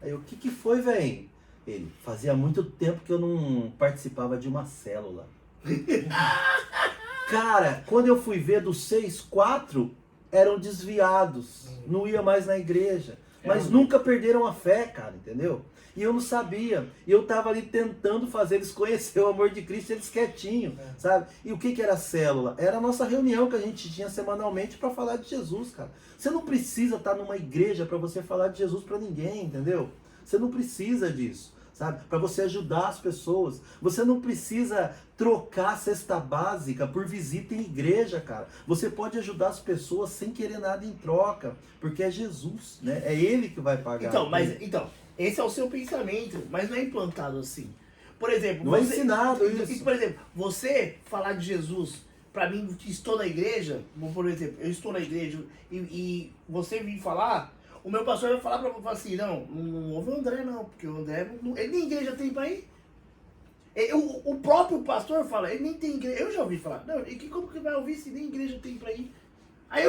Aí eu, o que foi, velho? Ele, fazia muito tempo que eu não participava de uma célula. Cara, quando eu fui ver dos 6, 4 eram desviados, não ia mais na igreja. Mas nunca perderam a fé, cara, entendeu? E eu não sabia. E eu tava ali tentando fazer eles conhecer o amor de Cristo, eles quietinhos, sabe? E o que era a célula? Era a nossa reunião que a gente tinha semanalmente para falar de Jesus, cara. Você não precisa estar numa igreja para você falar de Jesus para ninguém, entendeu? Você não precisa disso, sabe? Para você ajudar as pessoas. Você não precisa trocar a cesta básica por visita em igreja, cara. Você pode ajudar as pessoas sem querer nada em troca, porque é Jesus, né? É Ele que vai pagar. Então, esse é o seu pensamento, mas não é implantado assim. Por exemplo, não é ensinado isso. Por exemplo, você falar de Jesus, pra mim, estou na igreja, por exemplo, eu estou na igreja e você vir falar, o meu pastor vai falar pra mim assim, não ouve o André não, porque o André, ele nem igreja tem pra ir. O próprio pastor fala, ele nem tem igreja, eu já ouvi falar, não, e como que vai ouvir se nem igreja tem pra ir? Aí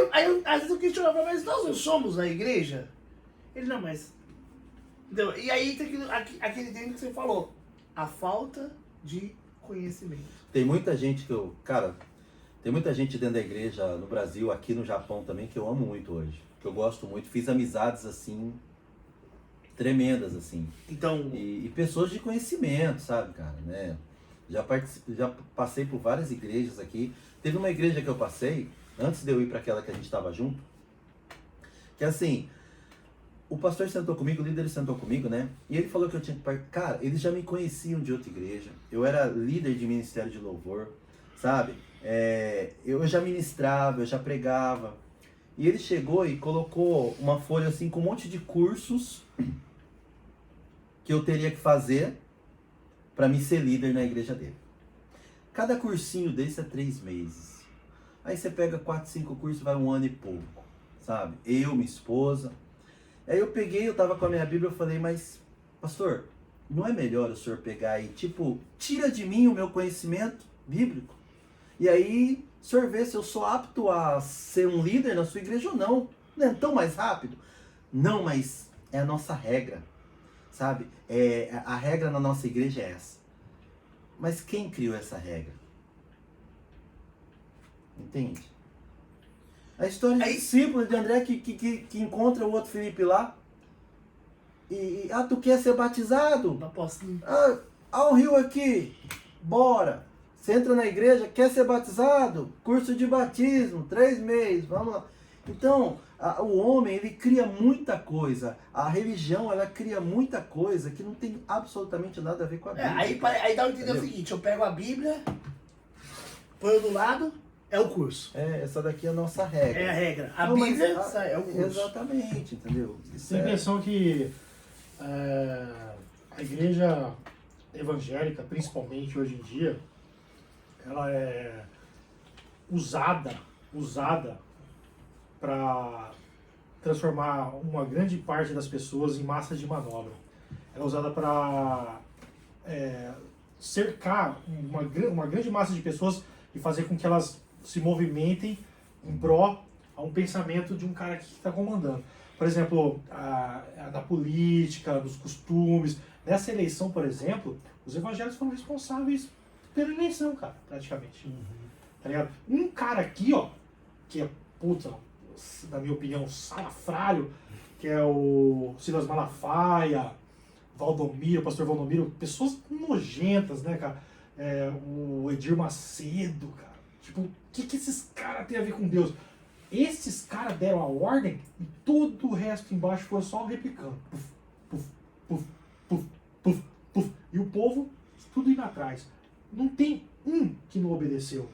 às vezes eu questionava, mas nós não somos a igreja? Ele, não, mas... Então, e aí tem aquele dentro que você falou, a falta de conhecimento. Tem muita gente tem muita gente dentro da igreja no Brasil, aqui no Japão também, que eu amo muito hoje, que eu gosto muito, fiz amizades assim, tremendas assim. Então... E pessoas de conhecimento, sabe, cara, né? Já passei por várias igrejas aqui. Teve uma igreja que eu passei, antes de eu ir para aquela que a gente estava junto, que assim... O pastor sentou comigo, o líder sentou comigo, né? E ele falou que eu tinha que participar. Cara, eles já me conheciam de outra igreja. Eu era líder de ministério de louvor, sabe? Eu já ministrava, eu já pregava. E ele chegou e colocou uma folha assim com um monte de cursos que eu teria que fazer para me ser líder na igreja dele. Cada cursinho desse é 3 meses. Aí você pega 4, 5 cursos, vai 1 ano e pouco, sabe? Eu, minha esposa... Aí eu tava com a minha Bíblia, eu falei, mas, pastor, não é melhor o senhor pegar e, tipo, tira de mim o meu conhecimento bíblico? E aí, o senhor vê se eu sou apto a ser um líder na sua igreja ou não. Não é tão mais rápido? Não, mas é a nossa regra, sabe? A regra na nossa igreja é essa. Mas quem criou essa regra? Entende? A história é simples de André que encontra o outro Felipe lá. Tu quer ser batizado? Não posso. Há um rio aqui. Bora. Você entra na igreja, quer ser batizado? Curso de batismo, 3 meses, vamos lá. Então, o homem, ele cria muita coisa. A religião, ela cria muita coisa que não tem absolutamente nada a ver com a Bíblia. Aí dá pra entender o seguinte, eu pego a Bíblia, ponho do lado... É o curso. Essa daqui é a nossa regra. É a regra. A Bíblia é o curso. Exatamente, entendeu? Tem a impressão que a igreja evangélica, principalmente hoje em dia, ela é usada para transformar uma grande parte das pessoas em massa de manobra. Ela é usada para cercar uma grande massa de pessoas e fazer com que elas se movimentem em pró a um pensamento de um cara que está comandando. por exemplo, da política, dos costumes. Nessa eleição, por exemplo, os evangélicos foram responsáveis pela eleição, cara, praticamente. Tá ligado? Um cara aqui, ó, que é, puta, na minha opinião, salafrário, que é o Silas Malafaia, Valdomiro, pastor Valdomiro, pessoas nojentas, né, cara? O Edir Macedo, cara. Tipo, o que esses caras têm a ver com Deus? Esses caras deram a ordem e todo o resto embaixo foi só replicando. Puf, puf, puf, puf, puf, puf. E o povo, tudo indo atrás. Não tem um que não obedeceu.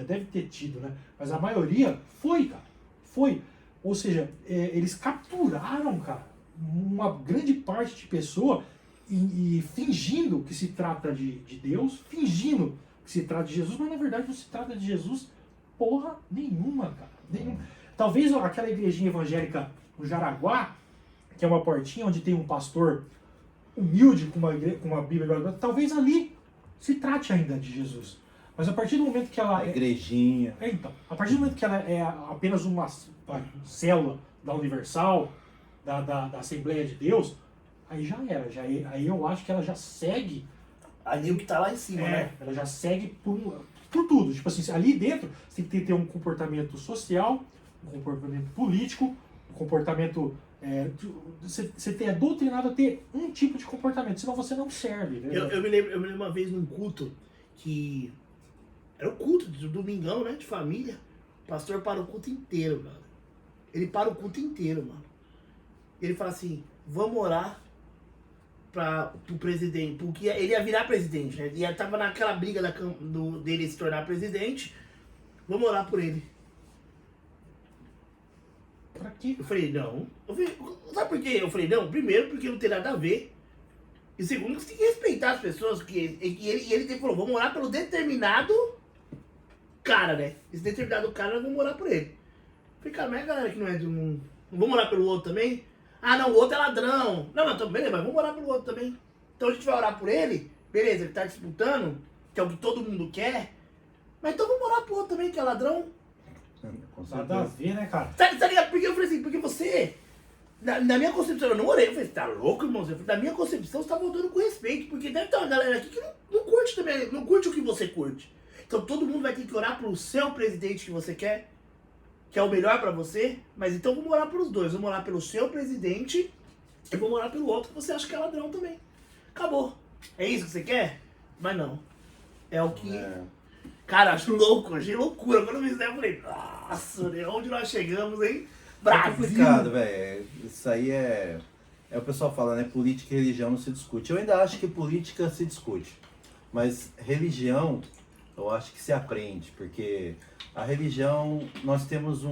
Deve ter tido, né? Mas a maioria foi, cara. Foi. Ou seja, eles capturaram, cara, uma grande parte de pessoa e fingindo que se trata de Deus, fingindo que se trata de Jesus, mas na verdade não se trata de Jesus porra nenhuma, cara. Nenhuma. Talvez aquela igrejinha evangélica no Jaraguá, que é uma portinha onde tem um pastor humilde com uma Bíblia, talvez ali se trate ainda de Jesus. Mas a partir do momento que ela... Igrejinha. Então, a partir do momento que ela é apenas uma célula da Universal, da Assembleia de Deus, aí já era. Aí eu acho que ela já segue... Ali o que tá lá em cima, né? Ela já segue por tudo. Tipo assim, ali dentro você tem que ter um comportamento social, um comportamento político, um comportamento... você é doutrinado a ter um tipo de comportamento, senão você não serve. Né? Eu me lembro uma vez num culto que... Era o culto de domingão, né? De família. O pastor para o culto inteiro, mano. Ele para o culto inteiro, mano. Ele fala assim, vamos orar pro presidente. Porque ele ia virar presidente, né? E tava naquela briga dele se tornar presidente. Vamos orar por ele. Pra quê? Eu falei, não. Sabe por quê? Eu falei, não. Primeiro, porque não tem nada a ver. E segundo, você tem que respeitar as pessoas. Ele falou, vamos orar pelo determinado cara, né? Esse determinado cara, nós vamos orar por ele. Eu falei, cara, mas a galera que não é de um... Não vamos orar pelo outro também? Ah, não, o outro é ladrão. Não, então, beleza, mas vamos orar pelo outro também. Então a gente vai orar por ele, beleza, ele tá disputando, que é o que todo mundo quer. Mas então vamos orar pro outro também, que é ladrão. Nada a ver, né, cara? Tá ligado? Porque eu falei assim, porque você... Na minha concepção, eu não orei. Eu falei, você tá louco, irmão? Na minha concepção, você tá voltando com respeito. Porque deve ter uma galera aqui que não curte também, não curte o que você curte. Então todo mundo vai ter que orar pro seu presidente que você quer, que é o melhor pra você. Mas então vamos orar pelos dois. Vamos orar pelo seu presidente e vamos orar pelo outro que você acha que é ladrão também. Acabou. É isso que você quer? Mas não. É o que... Cara, acho louco, achei loucura. Quando eu vi isso daí, eu falei, nossa, né? Onde nós chegamos, hein? É complicado, velho. Isso aí é o pessoal fala, né? Política e religião não se discute. Eu ainda acho que política se discute. Mas religião, eu acho que se aprende. Porque a religião, nós temos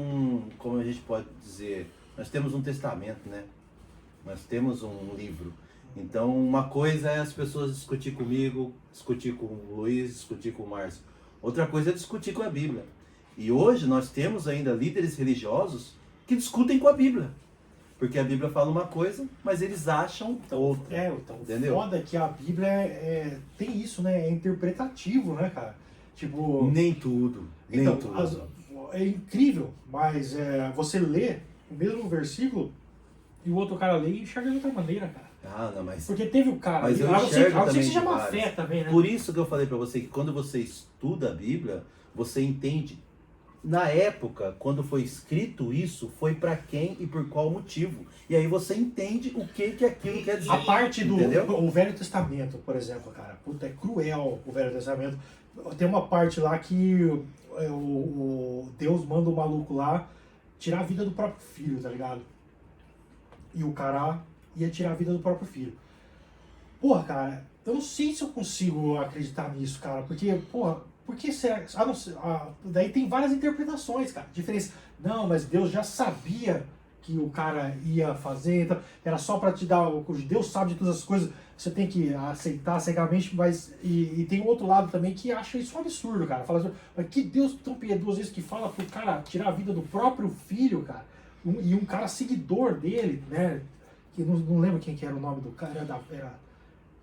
como a gente pode dizer, nós temos um testamento, né? Nós temos um livro. Então, uma coisa é as pessoas discutir comigo, discutir com o Luiz, discutir com o Márcio. Outra coisa é discutir com a Bíblia. E hoje nós temos ainda líderes religiosos que discutem com a Bíblia. Porque a Bíblia fala uma coisa, mas eles acham outra. Então, entendeu? Foda que a Bíblia tem isso, né? É interpretativo, né, cara? Tipo... Nem tudo. Nem tudo. É incrível, mas você lê o mesmo versículo e o outro cara lê e enxerga de outra maneira, cara. Ah, não, mas... Porque teve o cara... Mas eu a não ser também que seja uma vários. fé também, né? Por isso que eu falei pra você que quando você estuda a Bíblia, você entende. Na época, quando foi escrito isso, foi pra quem e por qual motivo. E aí você entende o que aquilo quer dizer. A parte do entendeu? o Velho Testamento, por exemplo, cara, puta, é cruel o Velho Testamento. Tem uma parte lá que o Deus manda o maluco lá tirar a vida do próprio filho, tá ligado? E o cara ia tirar a vida do próprio filho. Porra, cara, eu não sei se eu consigo acreditar nisso, cara, porque, porra, por que será? Daí tem várias interpretações, cara, diferentes. Não, mas Deus já sabia que o cara ia fazer, então era só pra te dar, Deus sabe de todas as coisas, você tem que aceitar cegamente, mas e tem o outro lado também que acha isso um absurdo, cara. Fala assim, mas que Deus tão piedoso isso que fala pro cara tirar a vida do próprio filho, cara, e um cara seguidor dele, né, que não lembro quem que era o nome do cara,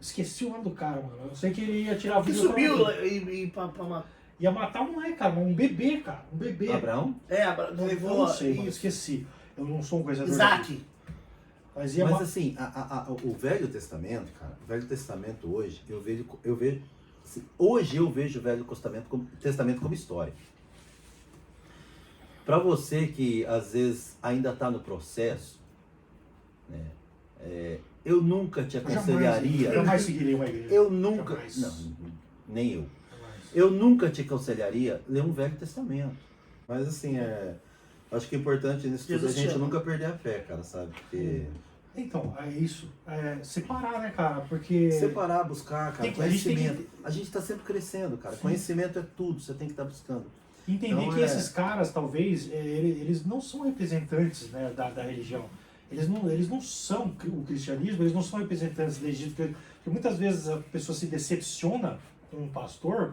esqueci o nome do cara, mano, eu sei que ele ia tirar a vida Que do próprio subiu filho. pra Ia matar um moleque, cara, um bebê, cara, um bebê. Abraão? É, Eu levou não sei, mano, isso. esqueci. Eu não sou um conhecedor. Isaac. Mas assim, o Velho Testamento, cara, o Velho Testamento hoje, eu vejo assim, hoje eu vejo o Velho Testamento como história. Para você que às vezes ainda está no processo, né, eu nunca te aconselharia. Eu jamais seguirei uma igreja. Eu nunca. Jamais. Não, nem eu. Jamais. Eu nunca te aconselharia ler um Velho Testamento. Mas assim, acho que é importante nisso tudo a Jesus gente chama. nunca perder a fé, cara, sabe? Porque Então, é isso. Separar, né, cara? Porque. separar, buscar, cara, A gente tem que- conhecimento. A gente tá sempre crescendo, cara. Sim. Conhecimento é tudo, você tem que estar buscando. Entender Então, que esses caras, talvez, eles não são representantes, né, da religião. Eles não são o cristianismo, eles não são representantes legítimos. Porque muitas vezes a pessoa se decepciona com um pastor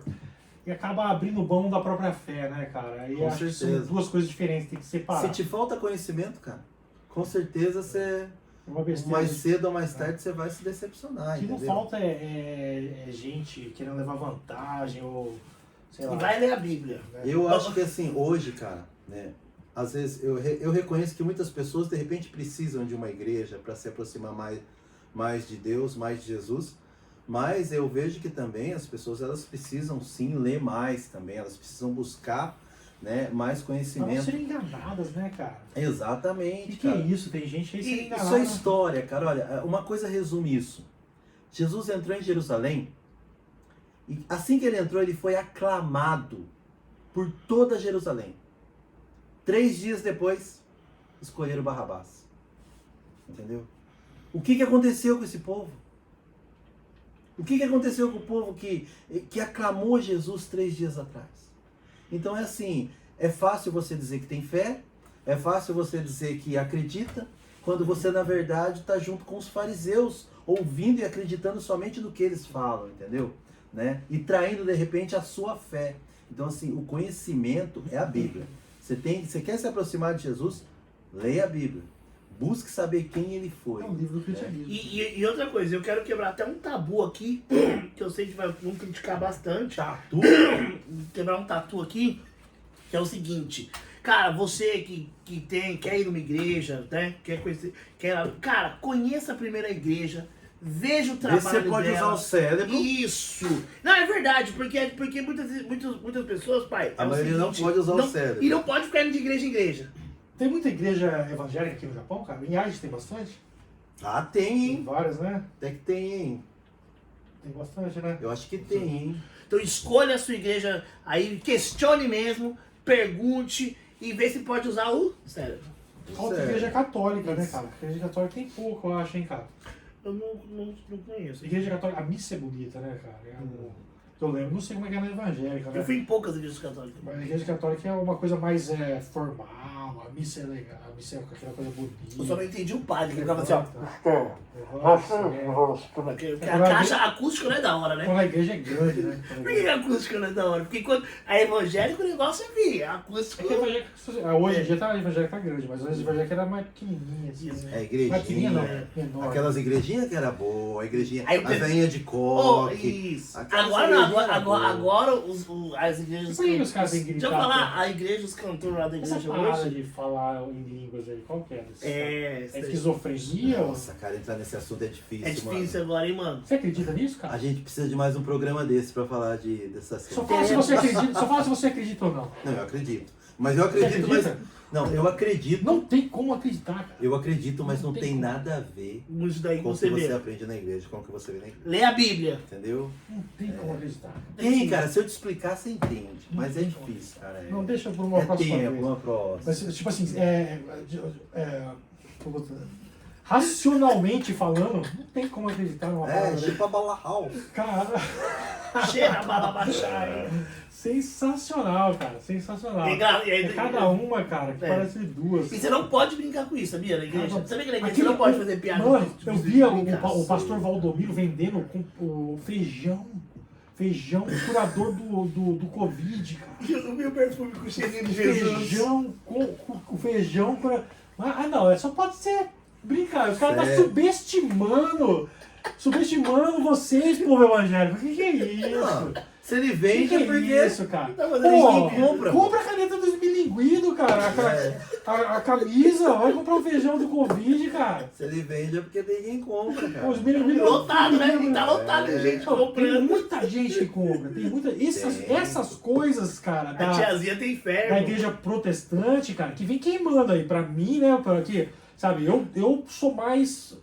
e acaba abrindo mão da própria fé, né, cara? E Com acho que são certeza. duas coisas diferentes, tem que separar. Se te falta conhecimento, cara, com certeza você, Uma besteira. mais cedo ou mais tarde, você vai se decepcionar, O que não entendeu? falta é gente querendo levar vantagem ou, sei lá. E vai ler a Bíblia. né? Eu acho que assim, hoje, cara, né, às vezes eu reconheço que muitas pessoas de repente precisam de uma igreja para se aproximar mais de Deus, mais de Jesus, mas eu vejo que também as pessoas elas precisam sim ler mais também, elas precisam buscar, né, mais Pra não conhecimento. serem enganadas, né, cara? Exatamente, O que é cara. isso? Tem gente aí sendo E enganada. isso é história, cara. Olha, uma coisa resume isso. Jesus entrou em Jerusalém e assim que ele entrou, ele foi aclamado por toda Jerusalém. 3 dias depois, escolheram Barrabás. Entendeu? O que aconteceu com esse povo? O que aconteceu com o povo que aclamou Jesus 3 dias atrás? Então é assim, é fácil você dizer que tem fé, é fácil você dizer que acredita, quando você na verdade está junto com os fariseus, ouvindo e acreditando somente no que eles falam, entendeu? Né? E traindo de repente a sua fé. Então assim, o conhecimento é a Bíblia. Você quer se aproximar de Jesus? Leia a Bíblia. Busque saber quem ele foi. É um livro do cristianismo. E outra coisa, eu quero quebrar até um tabu aqui, que eu sei que vão criticar bastante. Tatu? Quebrar um tatu aqui, que é o seguinte. Cara, você que quer ir numa igreja, né? Quer conhecer. Cara, conheça a primeira igreja. Veja o Vê trabalho se você pode dela. usar o cérebro. Isso! Não, é verdade, porque muitas pessoas, pai. A é o maioria não seguinte, pode usar o não- cérebro. E não pode ficar indo de igreja em igreja. Tem muita igreja evangélica aqui no Japão, cara? Em Aichi tem bastante? Ah, tem, Tem hein? várias, né? Até que tem, hein? Tem bastante, né? Eu acho que tem, hein? Então escolha a sua igreja aí, questione mesmo, pergunte e vê se pode usar o cérebro. Falta Sério. igreja católica, né, cara? Igreja católica tem pouco, eu acho, hein, cara? Eu não conheço. Igreja católica, a missa é bonita, né, cara? Eu lembro, não sei como é que é na evangélica, né? Eu fui em poucas igrejas católicas. Mas a igreja católica é uma coisa mais formal, a missa é legal, a missa é aquela coisa bonita. Eu só não entendi o padre, que ficava assim, ó. Nossa, Porque a caixa acústica não é da hora, né? quando a igreja é grande, né? Por que a acústica não é da hora? Porque quando a evangélica o negócio é vir, a acústica. É que a evangélica, hoje em dia a evangélica tá grande, mas antes a evangélica era mais pequenininha, assim, Isso. né? É, igrejinha. Mais pequenininha não, menor. Aquelas igrejinhas que era boa, a igrejinha, Aí a o pessoal- veinha de Oh, coque. isso. Aquelas Agora não, igrejinhas agora as igrejas. Por que os caras têm que Deixa eu gritar, falar, cara? a igreja, os cantores lá da Essa igreja parada hoje. de falar em línguas aí, qual que é? É, É esquizofrenia? Nossa, cara, entrar nesse assunto é difícil, é difícil agora, hein, mano? Você acredita nisso, mano. cara? A gente precisa de mais um programa desse pra falar dessas Só coisas. fala se você acredita, só fala se você acredita ou não. Não, eu acredito. Mas eu acredito, Você acredita? mas... Não, eu acredito. Não tem como acreditar, cara. Eu acredito, mas não Não tem tem como. nada a ver Isso daí com o você que você vê. aprende na igreja, com o que você vê na igreja. Lê a Bíblia. Entendeu? Não tem como acreditar. Tem, cara. Se eu te explicar, você entende. Mas é difícil, cara. Não, deixa por uma É próxima tempo, vez. uma próxima. Mas, tipo assim, racionalmente falando, não tem como acreditar numa parada dessa. tipo a Balahal. Cara, Cheira a bala baixar. sensacional, cara, sensacional. É cada uma, cara, que É. parece duas. E você não pode brincar com isso, sabia? Na igreja. Cara, Sabia que na igreja aquele- você não pode fazer piada Mano, com eu isso? via Brincar. o pastor Valdomiro vendendo o feijão, curador do Covid, cara. Eu vi o perfume com o cheirinho de Jesus. Feijão, com feijão, não, só pode ser brincar. Os caras tá Sério? subestimando vocês, povo evangélico. O que é isso? Não, se ele O vende que é é porque... isso, cara? Tá fazendo Pô, isso, compra. compra a caneta dos bilinguistas distribuído, cara. A camisa, vai comprar um feijão do Covid, cara. Se ele vende é porque ninguém compra, cara. Pô, os meninos- Lotado, né? Tá lotado de gente Pô, tem comprando. muita gente que compra. Tem muita... Essas coisas, cara, A tiazinha tem fé, da irmão. igreja protestante, cara, que vem queimando aí. Pra mim, né, que, sabe, eu sou mais...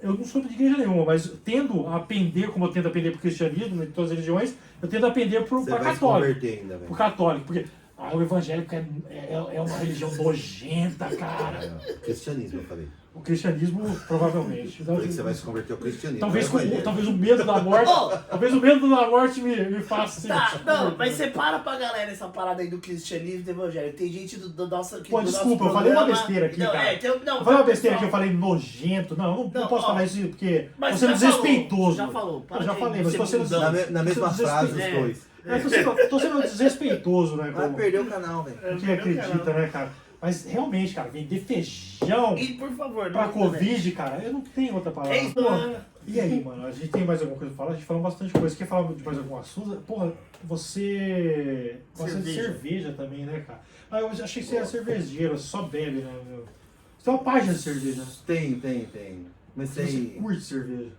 eu não sou de igreja nenhuma, mas tendo a pender, como eu tento aprender pro cristianismo, em todas as religiões, eu tento aprender Você pra vai se católico. converter ainda, velho. Pro católico, porque o evangélico é uma religião nojenta, cara. Cristianismo, eu falei. O cristianismo, provavelmente. Eu falei que você vai se converter ao cristianismo. Talvez, não é evangelho. talvez o medo da morte. Talvez o medo da morte me faça ser. Tá, não, mas separa pra galera essa parada aí do cristianismo e do evangelho. Tem gente do nosso aqui. Pô, do desculpa, nosso eu falei uma programa- besteira aqui, não, cara. Não, Eu falei uma besteira pessoal, que eu falei nojento. Não, não Não, posso ó, falar isso porque mas tô sendo já falou, desrespeitoso. já falou, para Eu já de falei, mas ser tô sendo bundão. Na mesma tô sendo frase, os desrespeitoso. dois. Tô sendo desrespeitoso, né? Vai Como perder o canal, velho. quem acredita, né, cara? Mas realmente, cara, vender feijão E por favor, pra não- Covid, cara, eu não tenho outra palavra. É isso, Pô, mano. e aí, mano, a gente tem mais alguma coisa pra falar? A gente falou bastante coisa. Você quer falar de mais algum assunto? Porra, você gosta de cerveja também, né, cara? Ah, eu achei que você era cervejeiro, você só bebe, né, meu? Você tem uma página de cerveja, né? Tem. Você Comecei. curte cerveja.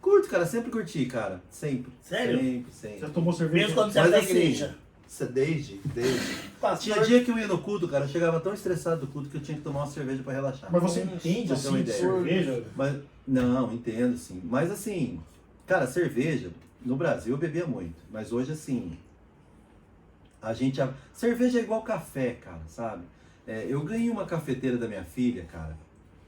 Curto, cara, sempre curti, cara. Sempre. Sério? Já Sempre. tomou cerveja? Mesmo quando você Mas é da assim, igreja. Desde. Pastor, Tinha dia que eu ia no culto, cara, eu chegava tão estressado do culto que eu tinha que tomar uma cerveja pra relaxar. Mas você entende, Pra ter uma assim, de ideia. cerveja? Mas, não, entendo, sim. Mas assim, cara, cerveja, no Brasil eu bebia muito. Mas hoje, assim, cerveja é igual café, cara, sabe? Eu ganhei uma cafeteira da minha filha, cara,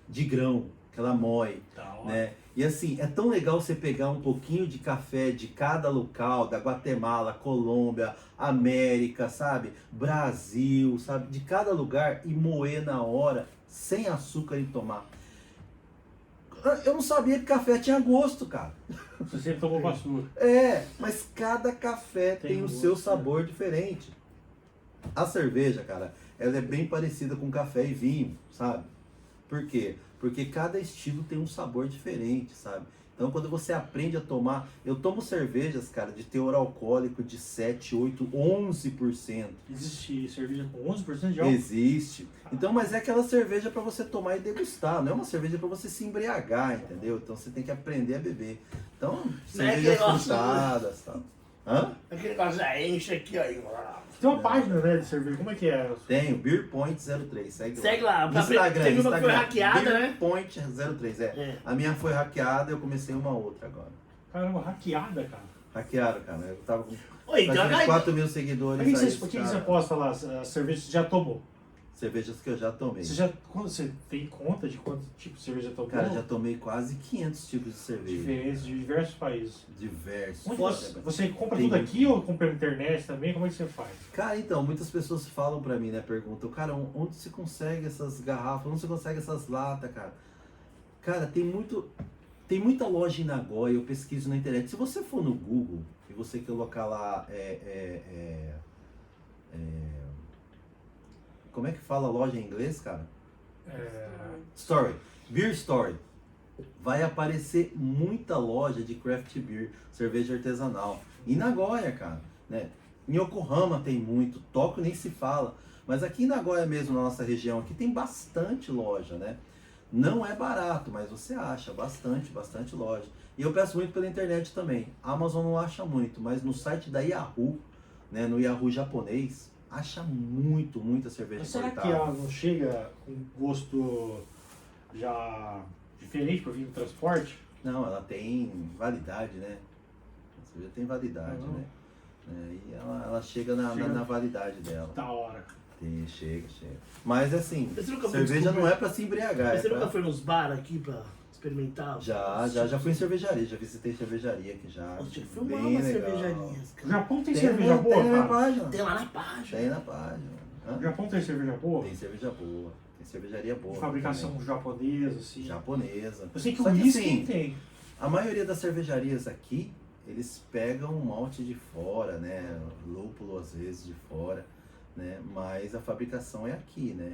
de grão, que ela moe, Da hora. né? E assim, é tão legal você pegar um pouquinho de café de cada local, da Guatemala, Colômbia, América, sabe? Brasil, sabe? De cada lugar e moer na hora, sem açúcar e tomar. Eu não sabia que café tinha gosto, cara. Você sempre tomou basura. Mas cada café Tem tem o gosto, seu né? sabor diferente. A cerveja, cara, ela é bem parecida com café e vinho, sabe? Por quê? Porque cada estilo tem um sabor diferente, sabe? Então quando você aprende a tomar... Eu tomo cervejas, cara, de teor alcoólico de 7, 8, 11%. Existe cerveja com 11% de álcool? Existe. Então, mas é aquela cerveja para você tomar e degustar, não é uma cerveja para você se embriagar, entendeu? Então você tem que aprender a beber. Então, Não é cervejas aquele negócio- frutadas, tal. Hã? aquele negócio já enche aqui, ó. Tem uma página, né, de cerveja. Como é que é? Tenho, BeerPoint03, Segue lá. No Instagram, Teve uma que foi Instagram, hackeada, né? BeerPoint03, É. A minha foi hackeada, eu comecei uma outra agora. Caramba, hackeada, cara. Hackearam, cara. Eu tava com Oi, então quase a 4 mil seguidores. Por que, aí, por que cara. você posta lá as cervejas que você já tomou? Cervejas que eu já tomei. Você tem conta de quanto tipo de cerveja tomou? Cara, já tomei quase 500 tipos de cerveja. Diferentes de diversos países. Diversos. Onde Fora- você compra Tem tudo muito. aqui ou compra na internet também? Como é que você faz? Cara, então, muitas pessoas falam pra mim, né? Perguntam, cara, onde você consegue essas garrafas? Onde você consegue essas latas, cara? Cara, tem muita loja em Nagoya, eu pesquiso na internet. Se você for no Google e você colocar lá, como é que fala loja em inglês, cara? Story, Beer Story. Vai aparecer muita loja de craft beer, cerveja artesanal. Em Nagoya, cara, né? Em Yokohama tem muito, Tóquio nem se fala. Mas aqui em Nagoya mesmo, na nossa região, aqui tem bastante loja, né? Não é barato, mas você acha bastante loja. E eu peço muito pela internet também. A Amazon não acha muito, mas no site da Yahoo, né, no Yahoo japonês, acha muita cerveja Mas será que importada. ela não chega com gosto já diferente para vir no transporte? Não, ela tem validade, né? A cerveja tem validade, Uhum. né? E ela chega na validade dela. Da hora. Chega. Mas assim, Mas você nunca foi cerveja descobrir? não é pra se embriagar. Mas você é pra- nunca foi nos bar aqui pra experimentar? Já fui em cervejaria, já visitei cervejaria aqui já. Nossa, tinha que filmar bem umas legal. cervejarias, O cara. Japão tem Tem, cerveja boa, tem na cara? página. Tem lá na página. Tem na página. Hã? O Japão tem cerveja boa? Tem cerveja boa. Tem cervejaria boa. De fabricação também. japonesa, assim. Japonesa. Eu sei que Só o que, whisky assim, tem. A maioria das cervejarias aqui, eles pegam um malte de fora, né? Lúpulo às vezes de fora, né? Mas a fabricação é aqui, né?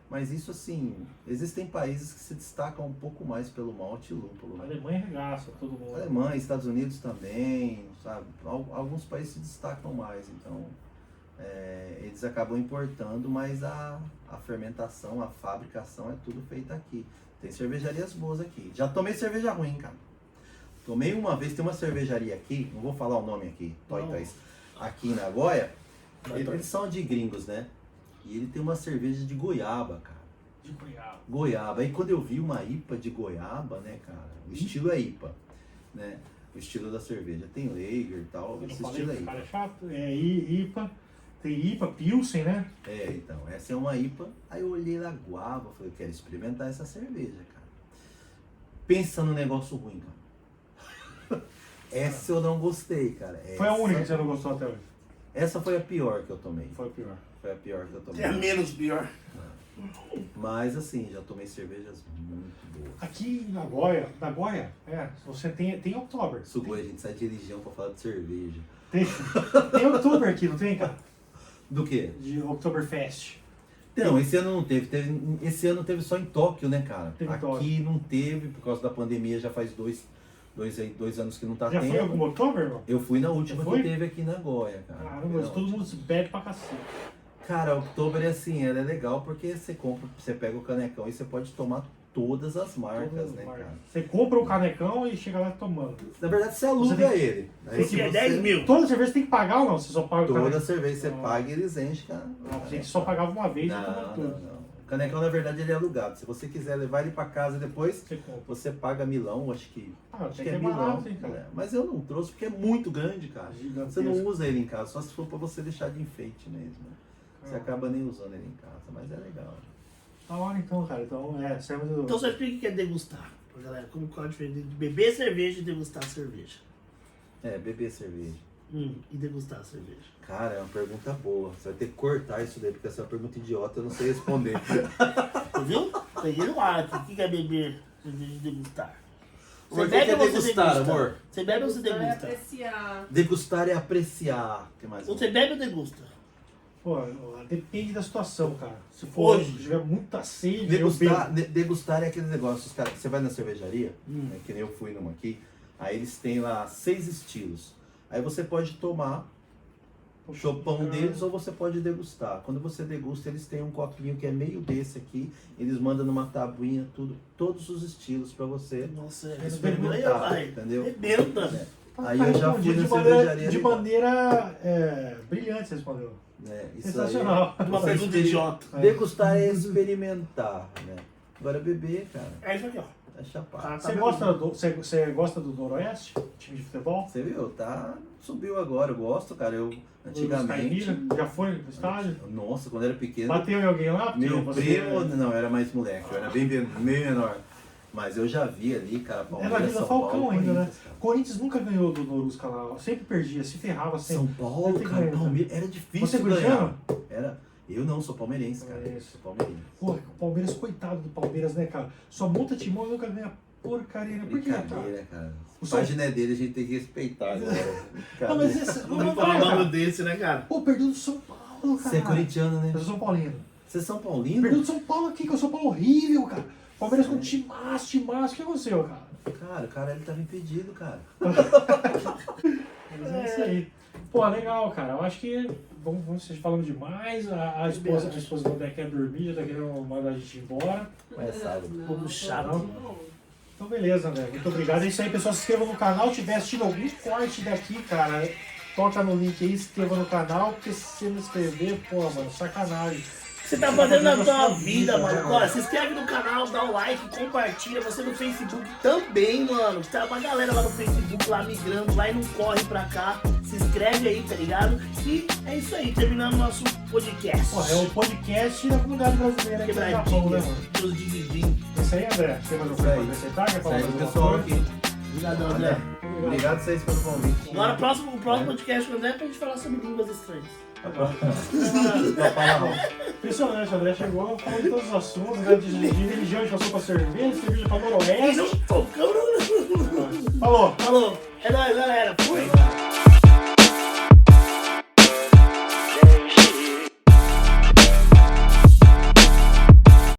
Mas isso assim, existem países que se destacam um pouco mais pelo malte e lúpulo. A Né? Alemanha regaça todo mundo. Alemanha, Estados Unidos também, sabe? Alguns países se destacam mais, então eles acabam importando, mas a fermentação, a fabricação é tudo feita aqui. Tem cervejarias boas aqui. Já tomei cerveja ruim, cara. Tomei uma vez, tem uma cervejaria aqui, não vou falar o nome aqui, Toitóis, aqui em Nagoya. Eles são de gringos, né? E ele tem uma cerveja de goiaba, cara. De goiaba. Goiaba. Aí quando eu vi uma IPA de goiaba, né, cara? O estilo é IPA, né? O estilo da cerveja. Tem Lager e tal, Eu esse não estilo é falei, IPA. cara, é chato. É IPA, tem IPA, Pilsen, né? Então, essa é uma IPA. Aí eu olhei na guava, falei, eu quero experimentar essa cerveja, cara. Pensa no negócio ruim, cara. Essa eu não gostei, cara. Foi a única que você não gostou até hoje. Essa foi a pior que eu tomei. Foi a pior. Foi a pior que eu tomei. É a menos pior. Mas assim, já tomei cervejas muito boas. Aqui em Nagoya, você tem Oktober. Sugoi, a gente sai de religião pra falar de cerveja. Tem Oktober aqui, não tem, cara? Do quê? De Oktoberfest. Não, esse ano não teve. Esse ano teve só em Tóquio, né, cara? Teve em Aqui Tóquio. não teve, por causa da pandemia, já faz dois anos que não tá Já tendo. foi algum Oktober, irmão? Eu fui na última Você foi? que teve aqui em Nagoya, cara. Caramba, mas todo mundo se bebe pra cacete. Cara, Oktober é assim, ela é legal porque você pega o canecão e você pode tomar todas as marcas, Todas as né, marcas. cara? Você compra o canecão e chega lá tomando. Na verdade, você aluga Você tem- ele. Aí Esse se é você- 10 mil. Toda cerveja tem que pagar ou não? Você só paga o Toda canecão? cerveja você Ah. paga e eles enchem, cara. Não, você que só pagava uma vez e tomava Não, tudo. não. O canecão, na verdade, ele é alugado. Se você quiser levar ele pra casa depois, Você compra. você paga milão, acho que Ah, Acho tem que que é é milão. barato, hein, cara. Mas eu não trouxe porque é muito grande, cara. Gigantesco. Você não usa ele em casa, só se for pra você deixar de enfeite mesmo. Né? Você Ah. acaba nem usando ele em casa, mas é legal. Da hora então, cara. Então, serve do... Então só explica o que é degustar, pra galera. Qual a diferença de beber cerveja e degustar cerveja? Beber cerveja. E degustar cerveja. Cara, é uma pergunta boa. Você vai ter que cortar isso daí, porque essa é uma pergunta idiota, eu não sei responder. Você viu? Peguei no ar aqui. O que é beber cerveja e degustar? Amor, o que é ou você degustar, degusta? amor? Você bebe ou você Degustar é degusta? apreciar. Degustar é apreciar. O que mais? Você bebe ou degusta? Pô, depende da situação, cara. Se for, Hoje. se tiver muita sede, Degustar é aqueles negócios, cara, que você vai na cervejaria, né, que nem eu fui numa aqui, aí eles têm lá 6 estilos. Aí você pode tomar o chopão deles ou você pode degustar. Quando você degusta, eles têm um copinho que é meio desse aqui, eles mandam numa tabuinha todos os estilos pra você Nossa, experimentar, entendeu? Rebenta. É. Aí eu já fui na de cervejaria. de maneira brilhante, você respondeu. Isso Sensacional. Uma Você pergunta idiota. Degustar é experimentar, né? Agora beber, cara, É isso aqui, ó. é chapar. Tá Você gosta do Noroeste? Time de futebol? Você viu? Subiu agora, eu gosto, cara. Eu antigamente. Caipira? Já foi no estádio? Nossa, quando eu era pequeno. Bateu em alguém lá? Porque Meu você- primo, não, eu era mais moleque, eu era bem menor. Mas eu já vi ali, cara, Era Palmeiras, Vila São Falcão Paulo, ainda, né? Corinthians, cara. Corinthians nunca ganhou do Norusca lá. Sempre perdia, se ferrava sempre. São Paulo, Deve ter cara, ganho, Palmeiras, era Você é difícil corintiano? ganhar. Era. Eu não, sou palmeirense, cara. Palmeirense. Sou palmeirense. Pô, o Palmeiras, coitado do Palmeiras, né, cara? Só monta timão e nunca ganha porcaria, né? Por quê, cara? Brincadeira, cara. O A São- página é dele, a gente tem que respeitar agora. Não, mas esse, Não vamos falar um falar, bagulho cara. desse, né, cara? Pô, perdeu do São Paulo, cara. Você é corintiano, né? Eu sou São Paulino. Você é São Paulino? Perdeu do São Paulo aqui, que é o São Paulo horrível, cara. Palmeiras com timaço. O que aconteceu, cara? Cara, o cara ele tava impedido, cara. Mas é isso aí. Pô, legal, cara. Eu acho que vamos vocês falando demais. A esposa do André quer dormir, já tá querendo mandar a gente embora. Mas sabe. Um pouco chato, Não. mano. Então, beleza, André. Muito obrigado. É isso aí, pessoal. Se inscreva no canal. Se tiver assistindo algum corte daqui, cara, toca no link aí, se inscreva no canal, porque se você não inscrever, pô, mano, sacanagem. Você tá fazendo na tua vida, mano. Ó, se inscreve no canal, dá um like, compartilha. Você no Facebook também, mano. Tá uma galera lá no Facebook, lá migrando, lá e não corre pra cá. Se inscreve aí, tá ligado? E é isso aí, terminando nosso podcast. Pô, é o podcast da comunidade brasileira aqui no Japão, né, Quebradinha, mano? dos dividinhos. É isso aí, André. Quer mais alguma coisa pra acrescentar? Quer falar Segue mais o alguma pessoal coisa? aqui. Obrigado, André. Obrigado a vocês pelo convite. Agora o próximo podcast com o André é pra gente falar sobre línguas estranhas. Impressionante, o André chegou falando de todos os assuntos, né? De religião, a gente passou pra cerveja pra noroeste. Não tocamos. Falou! Falou. É nóis, galera. Fui.